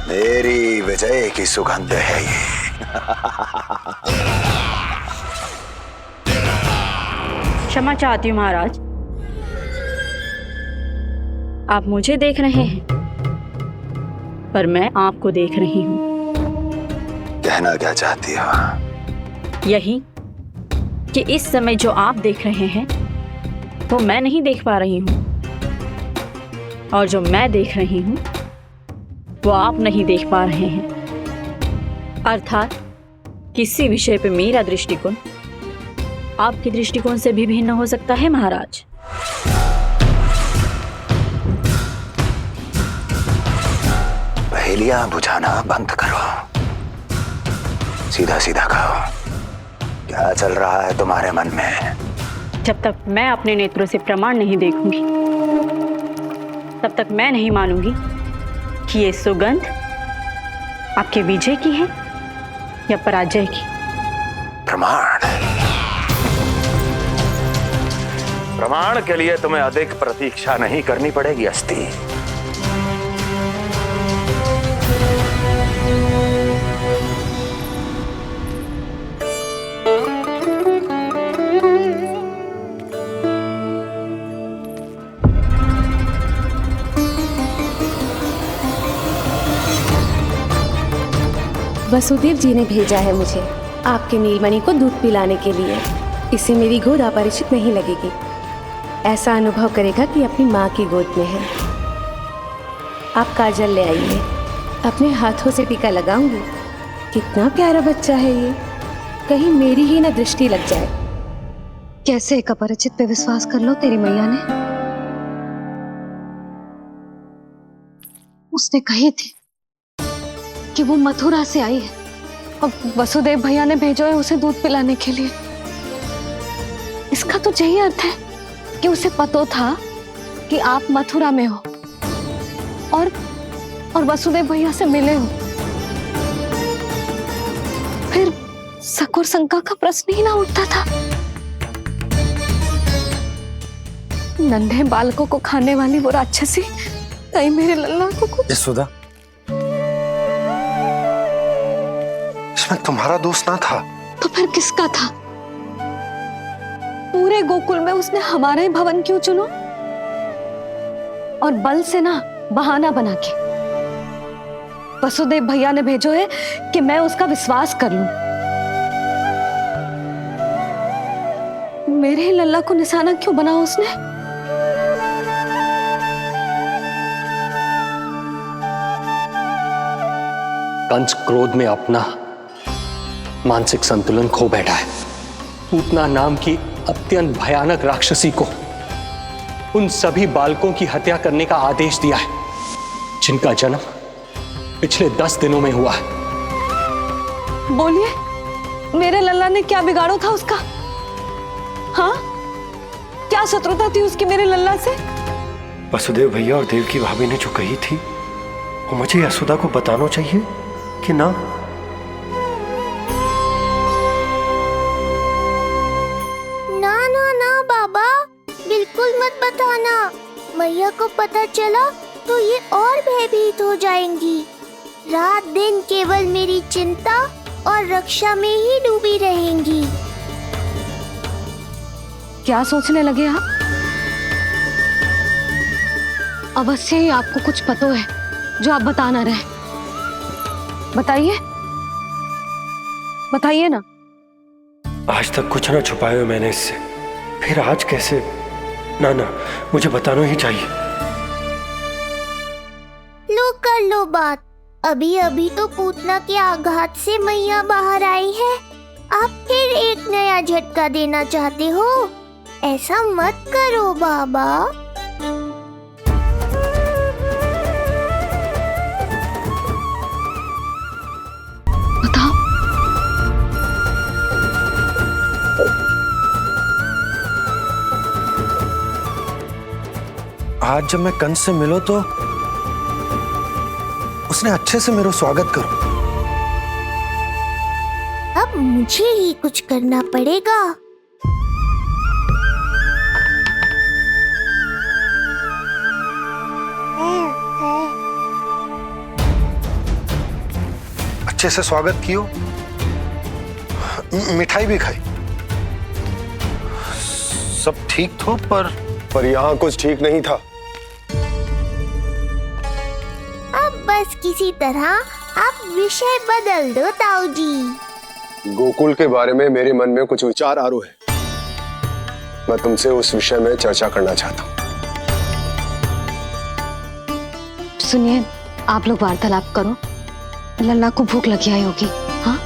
मेरी विजय की सुगंध है ये। क्षमा चाहती हूँ महाराज, आप मुझे देख रहे हैं पर मैं आपको देख रही हूँ। कहना क्या चाहती हो? यही कि इस समय जो आप देख रहे हैं वो मैं नहीं देख पा रही हूँ, और जो मैं देख रही हूँ वो आप नहीं देख पा रहे हैं। अर्थात किसी विषय पे मेरा दृष्टिकोण आपके दृष्टिकोण से भी भिन्न हो सकता है महाराज। पहेलियां बुझाना बंद करो, सीधा सीधा कहो, क्या चल रहा है तुम्हारे मन में? जब तक मैं अपने नेत्रों से प्रमाण नहीं देखूंगी तब तक मैं नहीं मानूंगी कि ये सुगंध आपके विजय की है या पराजय की। प्रमाण के लिए तुम्हें अधिक प्रतीक्षा नहीं करनी पड़ेगी अस्ति। वसुदेव जी ने भेजा है मुझे आपके नीलमणि को दूध पिलाने के लिए। इससे मेरी गोद अपरिचित नहीं लगेगी, ऐसा अनुभव करेगा कि अपनी माँ की गोद में है। आप काजल ले आइए, अपने हाथों से टीका लगाऊंगी। कितना प्यारा बच्चा है ये, कहीं मेरी ही न दृष्टि लग जाए। कैसे एक अपरिचित पे विश्वास कर लो तेरी मैया ने? उसने कही थी कि वो मथुरा से आई है और वसुदेव भैया ने भेजा है उसे दूध पिलाने के लिए। इसका तो यही अर्थ है कि उसे पता था कि आप मथुरा में हो और वसुदेव भैया से मिले हो। फिर शक और शंका का प्रश्न ही ना उठता था। नन्हे बालकों को खाने वाली वो राक्षसी कहीं मेरे लल्ला को यशोदा, इसमें तुम्हारा दोष ना था। तो फिर किसका था? पूरे गोकुल में उसने हमारा ही भवन क्यों चुनो? और बल से ना बहाना बना के वसुदेव भैया ने भेजो है कि मैं उसका विश्वास कर लूं। मेरे ही लल्ला को निशाना क्यों बनाया उसने? कंस क्रोध में अपना मानसिक संतुलन खो बैठा है। पूतना नाम की अत्यंत भयानक राक्षसी को उन सभी बालकों की हत्या करने का आदेश दिया है जिनका जन्म पिछले 10 दिनों में हुआ है। बोलिए, मेरे लल्ला ने क्या बिगाड़ो था उसका? हाँ, क्या शत्रुता थी उसकी मेरे लल्ला से? वसुदेव भैया और देवकी भाभी ने जो कही थी वो मुझे यशोदा को बताना चाहिए कि ना? ना ना ना बाबा, बिल्कुल मत बताना। मैया को पता चला तो ये और भयभीत हो जाएंगी। रात दिन केवल मेरी चिंता और रक्षा में ही डूबी रहेंगी। क्या सोचने लगे आप? अवश्य ही आपको कुछ पता है जो आप बता ना रहे। बताइए, बताइए ना। आज तक कुछ ना छुपाया मैंने इससे, फिर आज कैसे? ना ना, मुझे बताना ही चाहिए। लो कर लो बात। अभी अभी तो पूतना के आघात से मैया बाहर आई है, आप फिर एक नया झटका देना चाहते हो? ऐसा मत करो बाबा। आज जब मैं कंस से मिलो तो उसने अच्छे से मेरा स्वागत करो। अब मुझे ही कुछ करना पड़ेगा। अच्छे से स्वागत कियो, मिठाई भी खाई, सब ठीक तो, पर यहाँ कुछ ठीक नहीं था। अब बस किसी तरह आप विषय बदल दो ताऊ जी। गोकुल के बारे में मेरे मन में कुछ विचार आ रहे हैं। मैं तुमसे उस विषय में चर्चा करना चाहता हूँ। सुनिए, आप लोग वार्तालाप करो। लल्ला को भूख लगी आई होगी। हाँ,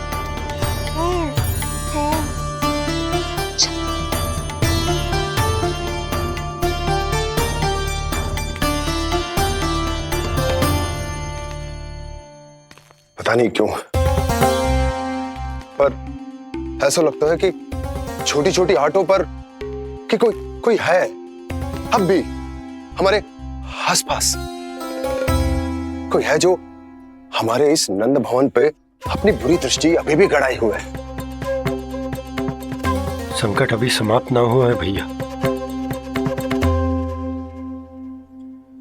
पता नहीं क्यों, पर ऐसा लगता है कि छोटी छोटी आटों पर कि कोई है अब भी हमारे आसपास। कोई है जो हमारे इस नंद भवन पे अपनी बुरी दृष्टि अभी भी गड़ाए हुए है। संकट अभी समाप्त ना हुआ है भैया।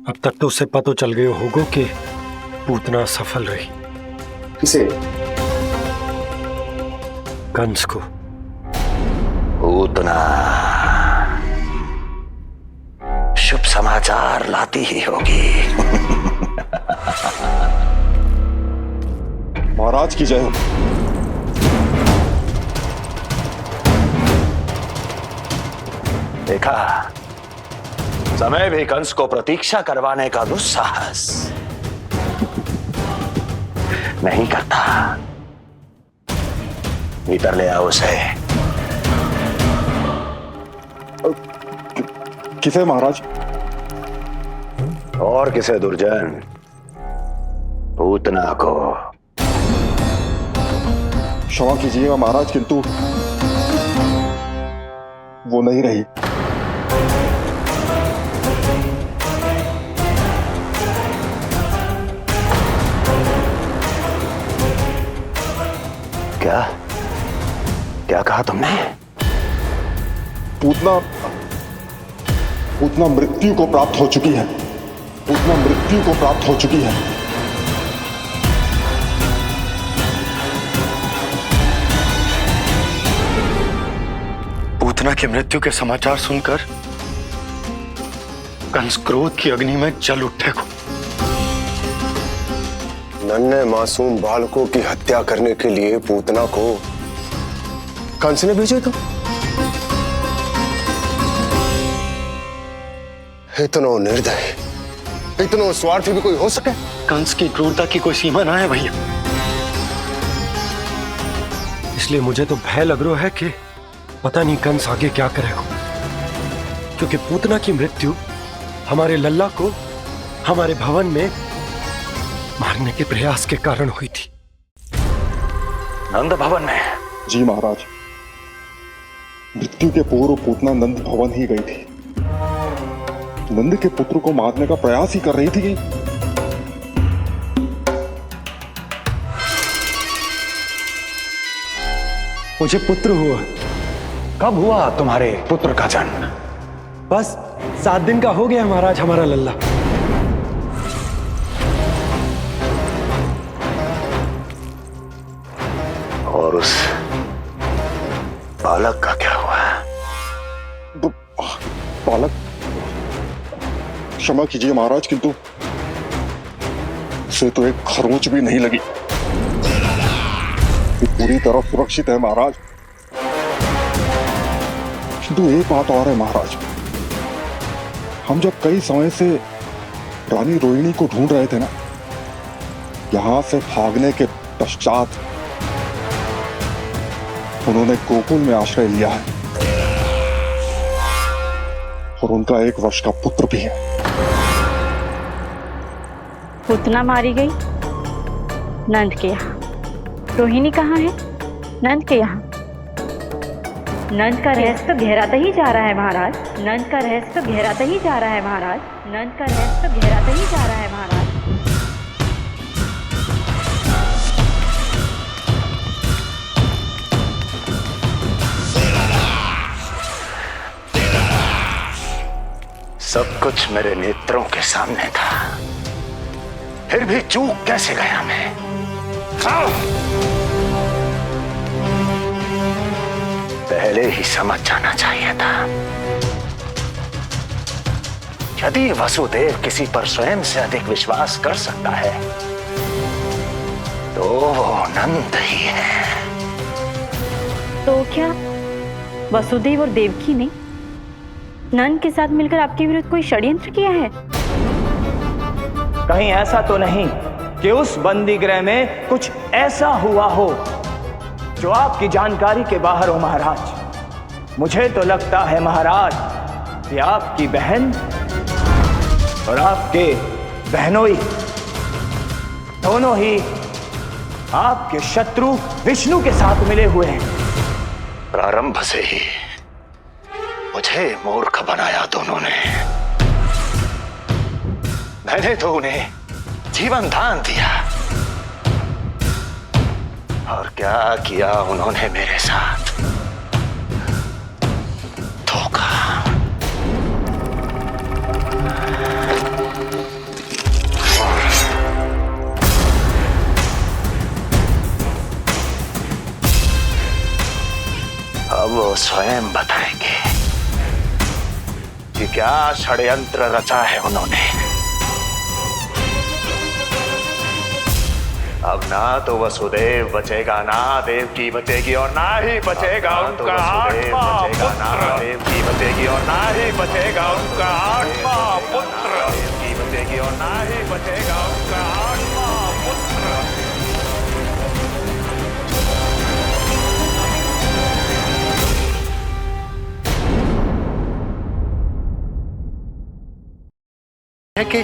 अब तक तो उसे पता चल गया होगा कि पूतना सफल रही। किसे? कंस को। पूतना शुभ समाचार लाती ही होगी। महाराज की जय हो। देखा, समय भी कंस को प्रतीक्षा करवाने का दुस्साहस नहीं करता। भीतर ले आओ उसे। किसे महाराज? और किसे दुर्जन? पूतना को। क्षमा कीजिएगा महाराज, किंतु वो नहीं रही। क्या क्या कहा तुमने? पूतना मृत्यु को प्राप्त हो चुकी है। पूतना मृत्यु को प्राप्त हो चुकी है। पूतना की मृत्यु के समाचार सुनकर कंस क्रोध की अग्नि में जल उठे को। नन्हे मासूम बालकों की हत्या करने के लिए पूतना को कंस ने भेजा था। इतना निर्दयी, इतना स्वार्थी भी कोई हो सके? कंस की क्रूरता की कोई सीमा ना है भैया। इसलिए मुझे तो भय लग रहा है कि पता नहीं कंस आगे क्या करेगा, क्योंकि पूतना की मृत्यु हमारे लल्ला को हमारे भवन में मारने के प्रयास के कारण हुई थी। नंद भवन में? जी महाराज, मृत्यु के पूर्व पूतना नंद भवन ही गई थी। नंद के पुत्र को मारने का प्रयास ही कर रही थी। मुझे पुत्र हुआ। कब हुआ तुम्हारे पुत्र का जन्म? बस 7 दिन का हो गया महाराज हमारा लल्ला। और उस बालक का क्या हुआ? बालक? क्षमा कीजिए महाराज, किंतु उसे तो एक खरोंच भी नहीं लगी। ये पूरी तरह सुरक्षित है महाराज। किंतु एक बात और है महाराज, हम जब कई समय से रानी रोहिणी को ढूंढ रहे थे ना, यहां से भागने के पश्चात उन्होंने गोकुल में आश्रय लिया है और उनका 1 वर्ष का पुत्र भी है। पूतना मारी गई नंद के यहाँ। रोहिणी कहाँ है? नंद के यहाँ। नंद का रहस्य तो गहराता ही जा रहा है महाराज। नंद का रहस्य तो गहराता ही जा रहा है महाराज। नंद का रहस्य तो गहराता ही जा रहा है महाराज। सब कुछ मेरे नेत्रों के सामने था, फिर भी चूक कैसे गया मैं? पहले ही समझ जाना चाहिए था। यदि वसुदेव किसी पर स्वयं से अधिक विश्वास कर सकता है तो वो नंद ही है। तो क्या वसुदेव और देवकी ने नंद के साथ मिलकर आपके विरुद्ध कोई षड्यंत्र किया है? कहीं ऐसा तो नहीं कि उस बंदी गृह में कुछ ऐसा हुआ हो जो आपकी जानकारी के बाहर हो महाराज। मुझे तो लगता है महाराज कि आपकी बहन और आपके बहनोई दोनों ही आपके शत्रु विष्णु के साथ मिले हुए हैं। प्रारंभ से ही मुझे मूर्ख बनाया दोनों ने। मैंने तो उन्हें जीवन दान दिया और क्या किया उन्होंने मेरे साथ? धोखा। अब वो स्वयं बताएंगे कि क्या षड्यंत्र रचा है उन्होंने। अब ना तो वसुदेव बचेगा, ना देवकी बचेगी और ना ही बचेगा उनका आठवां पुत्र। देवकी बचेगी और ना ही बचेगा उनका आठवां पुत्र। देवकी बचेगी और ना ही बचेगा उनका आठवां पुत्र। है कि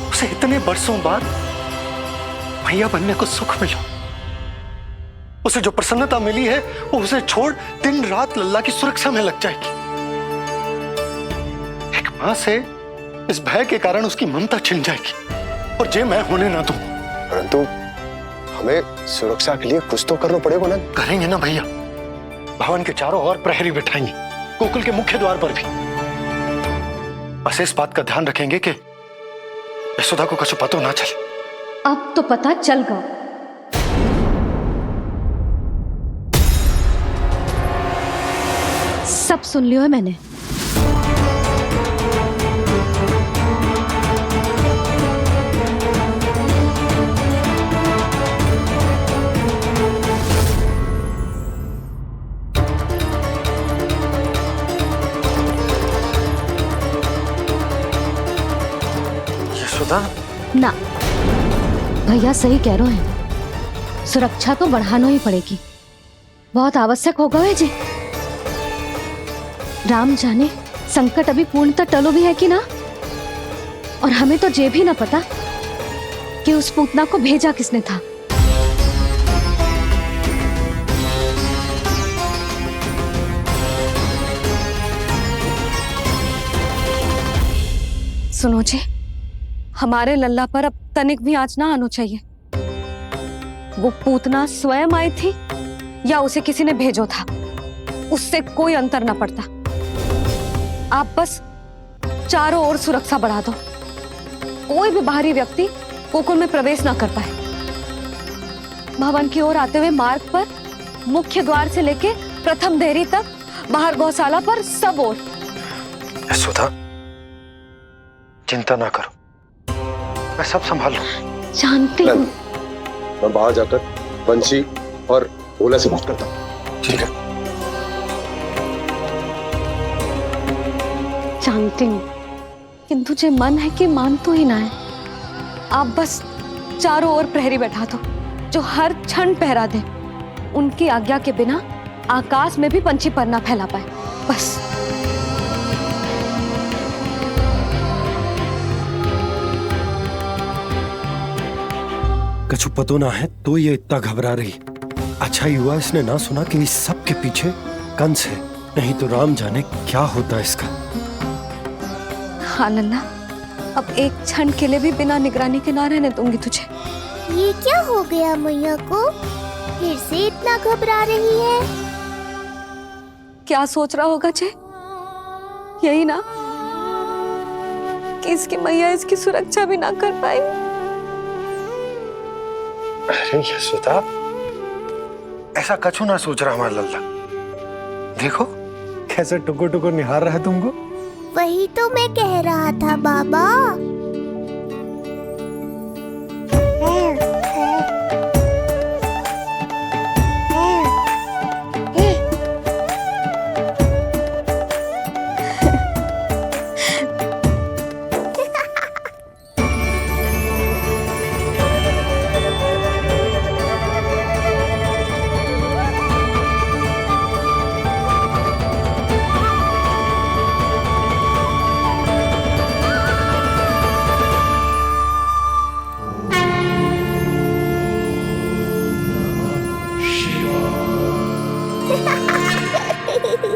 उसे इतने बरसों बाद भैया बनने को सुख मिला। उसे जो प्रसन्नता मिली है वो उसे छोड़ दिन रात लल्ला की सुरक्षा में लग जाएगी। एक मां से इस भय के कारण उसकी ममता छिन जाएगी और जे मैं होने ना दूं। परंतु हमें सुरक्षा के लिए कुछ तो करना पड़ेगा ना। करेंगे ना भैया। भवन के चारों ओर प्रहरी बिठाएंगे, गोकुल के मुख्य द्वार पर भी। बस इस बात का ध्यान रखेंगे कि यशोदा को कुछ पता ना चले। अब तो पता चल गया। सब सुन लियो है मैंने। यशोदा ना, भैया सही कह रहे हैं। सुरक्षा तो बढ़ाना ही पड़ेगी, बहुत आवश्यक होगा है जी। राम जाने संकट अभी पूर्णतः टलो भी है कि ना। और हमें तो ये भी ना पता कि उस पूतना को भेजा किसने था। सुनो जी, हमारे लल्ला पर अब तनिक भी आंच ना आना चाहिए। वो पूतना स्वयं आई थी या उसे किसी ने भेजो था, उससे कोई अंतर ना पड़ता। आप बस चारों ओर सुरक्षा बढ़ा दो, कोई भी बाहरी व्यक्ति गोकुल में प्रवेश ना कर पाए। भवन की ओर आते हुए मार्ग पर मुख्य द्वार से लेके प्रथम देहरी तक, बाहर गौशाला पर, सब ओर। यशोदा चिंता ना करो, मैं सब संभाल लूं। जानती हूँ। मैं बाहर जाकर बंशी और ओला से बात करता हूँ। ठीक है। जानती हूँ, किंतु जे मन है कि मान तो ही ना है। आप बस चारों ओर प्रहरी बैठा दो जो हर क्षण पहरा दे। उनकी आज्ञा के बिना आकाश में भी पंछी पर ना फैला पाए, बस। कछु पतो ना है तो ये इतना घबरा रही। अच्छा ही हुआ इसने ना सुना कि इस सब के पीछे कंस है, नहीं तो राम जाने क्या होता इसका। हाँ लल्ला, अब एक क्षण के लिए भी बिना निगरानी के ना रहने दूंगी तुझे। ये क्या हो गया मैया को? फिर से इतना घबरा रही है। क्या सोच रहा होगा जे? यही ना कि इसकी मैया इसकी सुरक्षा भी ना कर पाई। अरे यशोदा, ऐसा कछु ना सोच रहा हमारा लल्ला। देखो कैसे टुकुर टुकुर निहार रहा है तुमको। वही तो मैं कह रहा था बाबा।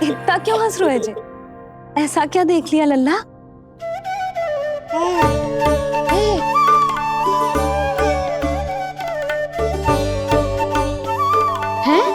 इतना क्यों हंस रहे जी? ऐसा क्या देख लिया लल्ला? हैं?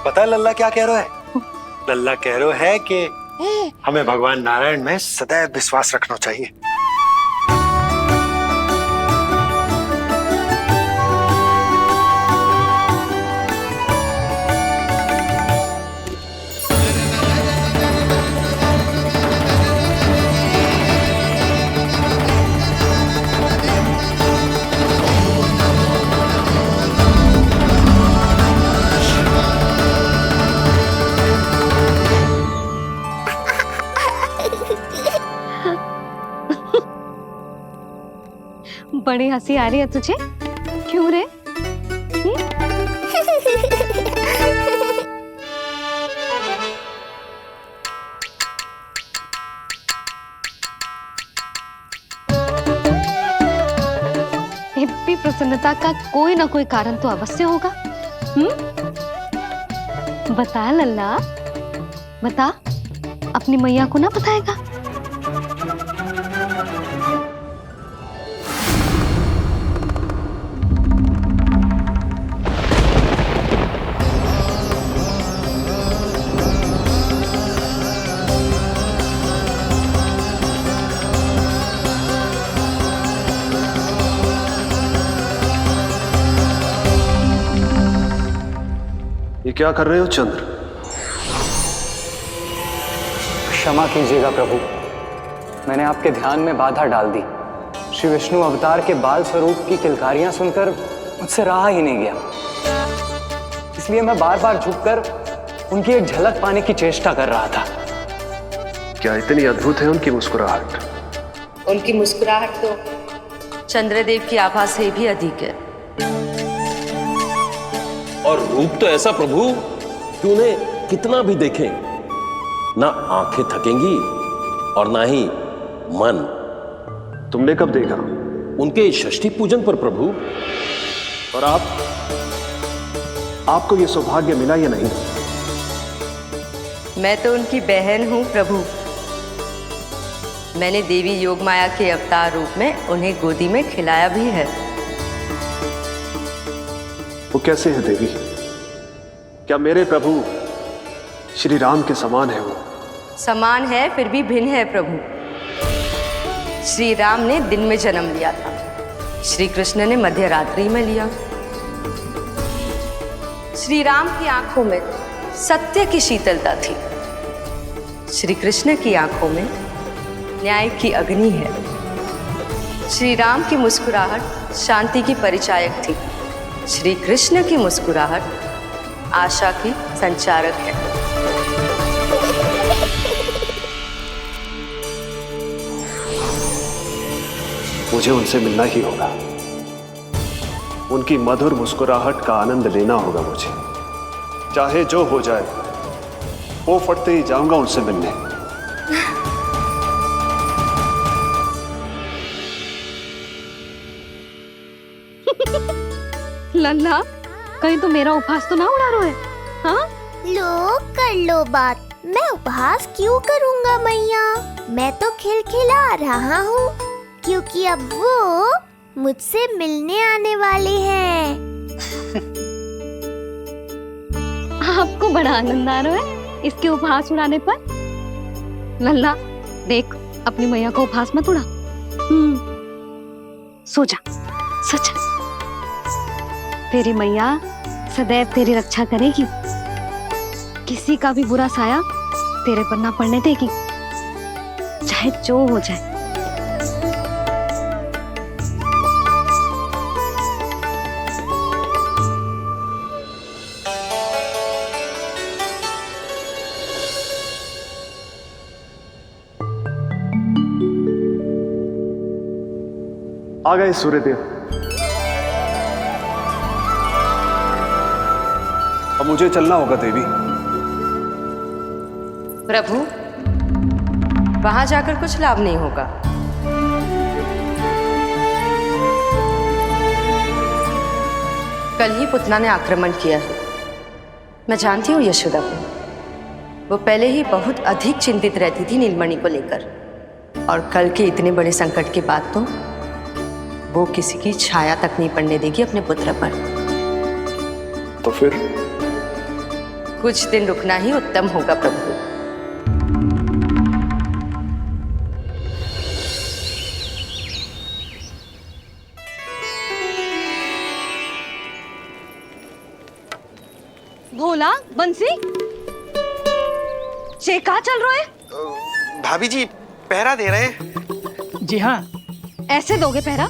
पता है लल्ला क्या कह रहा है? लल्ला कह रहा है कि हमें भगवान नारायण में सदैव विश्वास रखना चाहिए। बड़ी हंसी आ रही है तुझे, क्यों रे? इतनी प्रसन्नता का कोई ना कोई कारण तो अवश्य होगा। बता लल्ला, बता, अपनी मैया को ना बताएगा? ये क्या कर रहे हो चंद्र? क्षमा कीजिएगा प्रभु, मैंने आपके ध्यान में बाधा डाल दी। श्री विष्णु अवतार के बाल स्वरूप की किलकारियां सुनकर मुझसे रहा ही नहीं गया, इसलिए मैं बार बार झुककर उनकी एक झलक पाने की चेष्टा कर रहा था। क्या इतनी अद्भुत है उनकी मुस्कुराहट? उनकी मुस्कुराहट तो चंद्रदेव की आभा से भी अधिक है। और रूप तो ऐसा प्रभु कि उन्हें कितना भी देखें ना आंखें थकेंगी और ना ही मन। तुमने कब देखा? उनके षष्ठी पूजन पर प्रभु। और आपको ये सौभाग्य मिला या नहीं? मैं तो उनकी बहन हूँ प्रभु। मैंने देवी योगमाया के अवतार रूप में उन्हें गोदी में खिलाया भी है। वो कैसे है देवी? क्या मेरे प्रभु श्री राम के समान है वो? समान है फिर भी भिन्न है प्रभु। श्री राम ने दिन में जन्म लिया था, श्री कृष्ण ने मध्य रात्रि में लिया। श्री राम की आंखों में सत्य की शीतलता थी, श्री कृष्ण की आंखों में न्याय की अग्नि है। श्री राम की मुस्कुराहट शांति की परिचायक थी, श्री कृष्ण की मुस्कुराहट आशा की संचारक है। मुझे उनसे मिलना ही होगा, उनकी मधुर मुस्कुराहट का आनंद लेना होगा मुझे। चाहे जो हो जाए, वो फटते ही जाऊंगा उनसे मिलने। लल्ला, कहीं तो मेरा उपहास तो ना उड़ा रहे है? हाँ? लो कर लो बात, मैं उपहास क्यों करूँगा मैया? मैं तो खिलखिला रहा हूँ क्योंकि अब वो मुझसे मिलने आने वाले हैं। आपको बड़ा आनंद आ रहा है इसके उपहास उड़ाने पर? लल्ला देख, अपनी मैया को उपहास मत उड़ा। सो जा, सो जा। तेरी मैया सदैव तेरी रक्षा करेगी, किसी का भी बुरा साया तेरे पर ना पड़ने देगी, चाहे जो हो जाए। आ गए सूर्यदेव। अब मुझे चलना होगा देवी। प्रभु, वहां जाकर कुछ लाभ नहीं होगा। कल ही पुतना ने आक्रमण किया है। मैं जानती हूँ यशोदा को, वो पहले ही बहुत अधिक चिंतित रहती थी नीलमणि को लेकर, और कल के इतने बड़े संकट के बाद तो वो किसी की छाया तक नहीं पड़ने देगी अपने पुत्र पर। तो फिर कुछ दिन रुकना ही उत्तम होगा प्रभु। भोला, बंसी, ये क्या चल रहा है? भाभी जी पहरा दे रहे हैं। जी हाँ। ऐसे दोगे पहरा?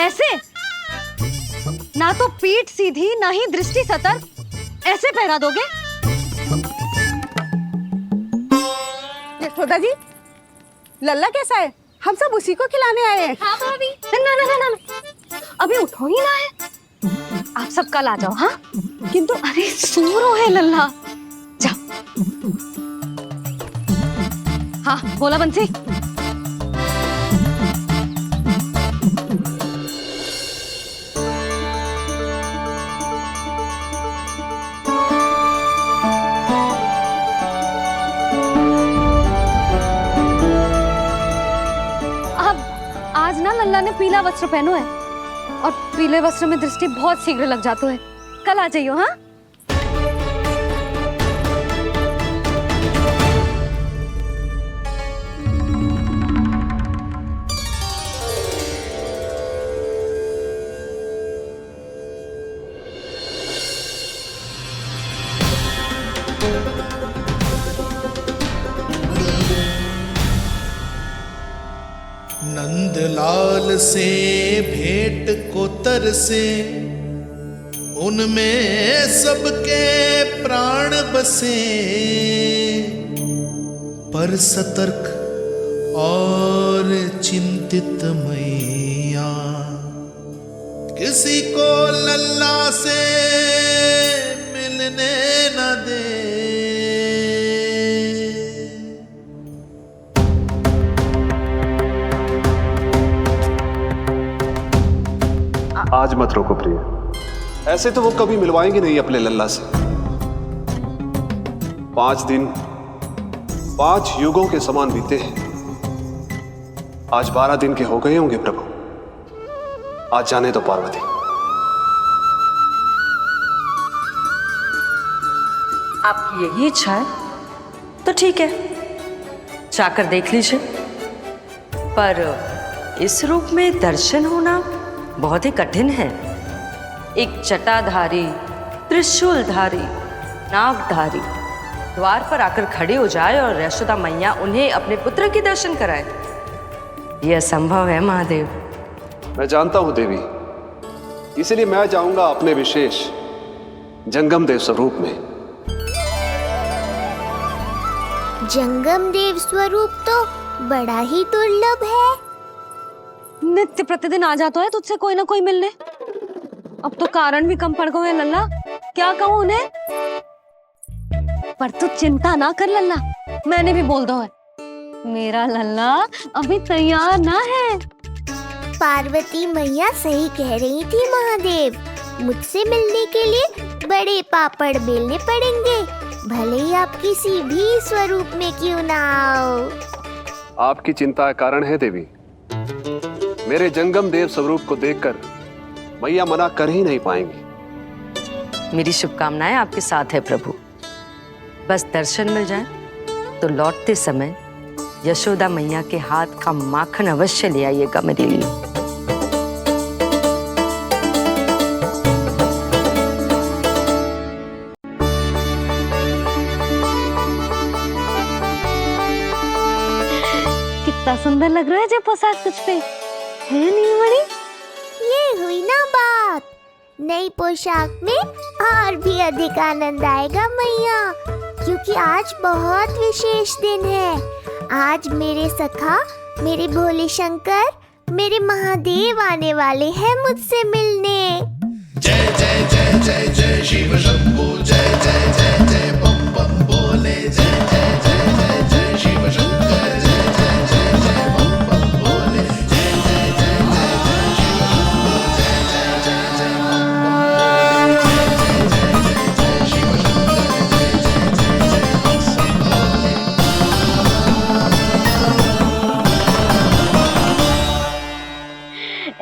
ऐसे? ना तो पीठ सीधी ना ही दृष्टि सतर्क, ऐसे पहरा दोगे? यशोदा जी, लल्ला कैसा है? हम सब उसी को खिलाने आए हैं। हाँ भाभी। ना ना ना ना, अभी उठो ही ना है। आप सब कल आ जाओ। हाँ किंतु अरे सो रो है लल्ला, जाओ। हाँ बोला बंसी। आज ना लल्ला ने पीला वस्त्र पहनो है, और पीले वस्त्र में दृष्टि बहुत शीघ्र लग जाती है। कल आ जाइयो। हाँ नंदलाल से भेंट को तरसे, उनमें सबके प्राण बसे, पर सतर्क और चिंतित मैया किसी को लल्ला से मिलने न दे। आज मत रोको प्रिय, ऐसे तो वो कभी मिलवाएंगे नहीं अपने लल्ला से। 5 दिन 5 युगों के समान बीते हैं, आज 12 दिन के हो गए होंगे प्रभु। आज जाने तो पार्वती। आपकी यही इच्छा है तो ठीक है, जाकर देख लीजिए, पर इस रूप में दर्शन होना बहुत ही कठिन है। एक जटाधारी, त्रिशूलधारी, नागधारी द्वार पर आकर खड़े हो जाए और यशोदा मैया उन्हें अपने पुत्र के दर्शन कराए, यह असंभव है महादेव। मैं जानता हूं देवी, इसलिए मैं जाऊंगा अपने विशेष जंगम देव स्वरूप में। जंगम देव स्वरूप तो बड़ा ही दुर्लभ है। नित्य प्रतिदिन आ जाता है तुझसे कोई ना कोई मिलने, अब तो कारण भी कम पड़ गए लल्ला। क्या कहूँ उन्हें? पर तू चिंता ना कर लल्ला, मैंने भी बोल दो है, मेरा लल्ला अभी तैयार ना है। पार्वती मैया सही कह रही थी महादेव, मुझसे मिलने के लिए बड़े पापड़ बेलने पड़ेंगे, भले ही आप किसी भी स्वरूप में क्यों ना आओ। आपकी चिंता का कारण है देवी। मेरे जंगम देव स्वरूप को देखकर मैया मना कर ही नहीं पाएंगी। मेरी शुभकामनाएं आपके साथ है प्रभु। बस दर्शन मिल जाए तो लौटते समय यशोदा मैया के हाथ का माखन अवश्य ले आइएगा मेरे लिए। कितना सुंदर लग रहा है जब पोशाक तुझ पे है नीलमणि। ये हुई ना बात, नई पोशाक में और भी अधिक आनंद आएगा मैया, क्योंकि आज बहुत विशेष दिन है। आज मेरे सखा, मेरे भोले शंकर, मेरे महादेव आने वाले हैं मुझसे मिलने। जय जय जय जय जय शिव शंभो, जय जय जय जय बम बम बोले, जय जय जय जय जय शिव शंकर, जय जय जय जय बम बम बोले, जय जय जय जय जय शिव शंभो, जय जय जय जय बम बम बोले, जय जय जय जय शिव शंकर, जय जय जय जय।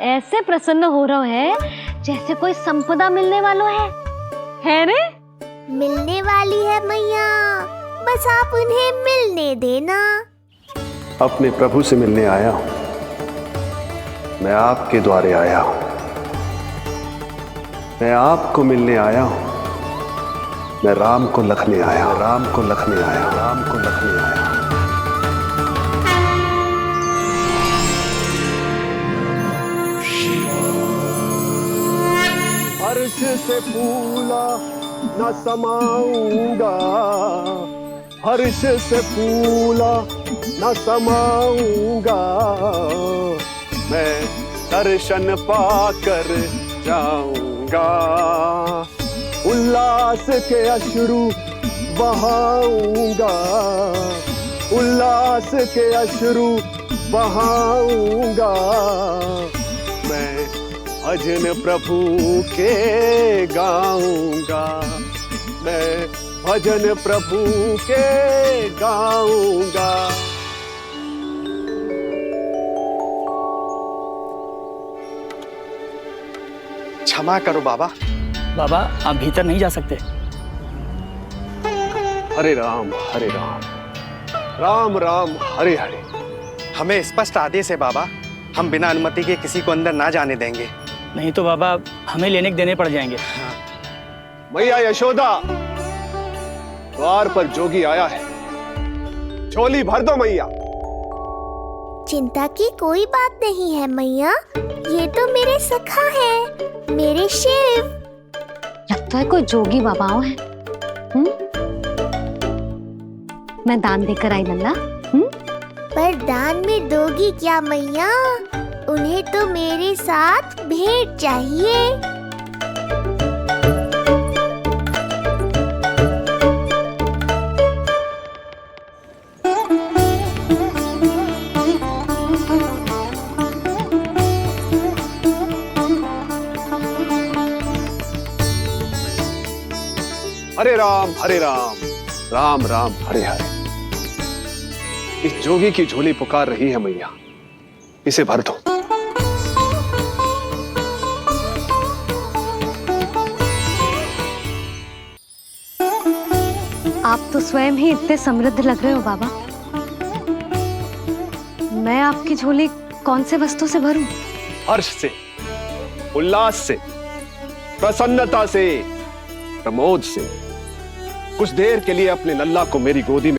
ऐसे प्रसन्न हो रहा है जैसे कोई संपदा मिलने वाला है रे? मिलने वाली है मैया, बस आप उन्हें मिलने देना। अपने प्रभु से मिलने आया हूं, मैं आपके द्वारे आया हूं, मैं आपको मिलने आया हूं, मैं राम को लखने आया, राम को लखने आया, राम को लखने आया। हर्ष से फूला न समाऊंगा, हर्ष से फूला न समाऊंगा, मैं दर्शन पाकर जाऊंगा, उल्लास के अश्रु बहाऊंगा, उल्लास के अश्रु बहाऊंगा, मैं भजन प्रभु के गाऊंगा, मैं भजन प्रभु के गाऊंगा। क्षमा करो बाबा। बाबा आप भीतर नहीं जा सकते। हरे राम राम राम हरे हरे। हमें स्पष्ट आदेश है बाबा, हम बिना अनुमति के किसी को अंदर ना जाने देंगे। नहीं तो बाबा हमें लेने के देने पड़ जाएंगे। मैया यशोदा, द्वार पर जोगी आया है, झोली भर दो मैया। चिंता की कोई बात नहीं है मैया, ये तो मेरे सखा है, मेरे शिव। लगता है कोई जोगी बाबाओं है। मैं दान देकर आई लल्ला। पर दान में दोगी क्या मैया? उन्हें तो मेरे साथ भेंट चाहिए। हरे राम राम राम हरे हरे। इस जोगी की झोली पुकार रही है मैया, इसे भर दो। आप तो स्वयं ही इतने समृद्ध लग रहे हो बाबा। मैं आपकी झोली कौन से वस्तु से भरूं? हर्ष से, उल्लास से, प्रसन्नता से, प्रमोद से। कुछ देर के लिए अपने लल्ला को मेरी गोदी में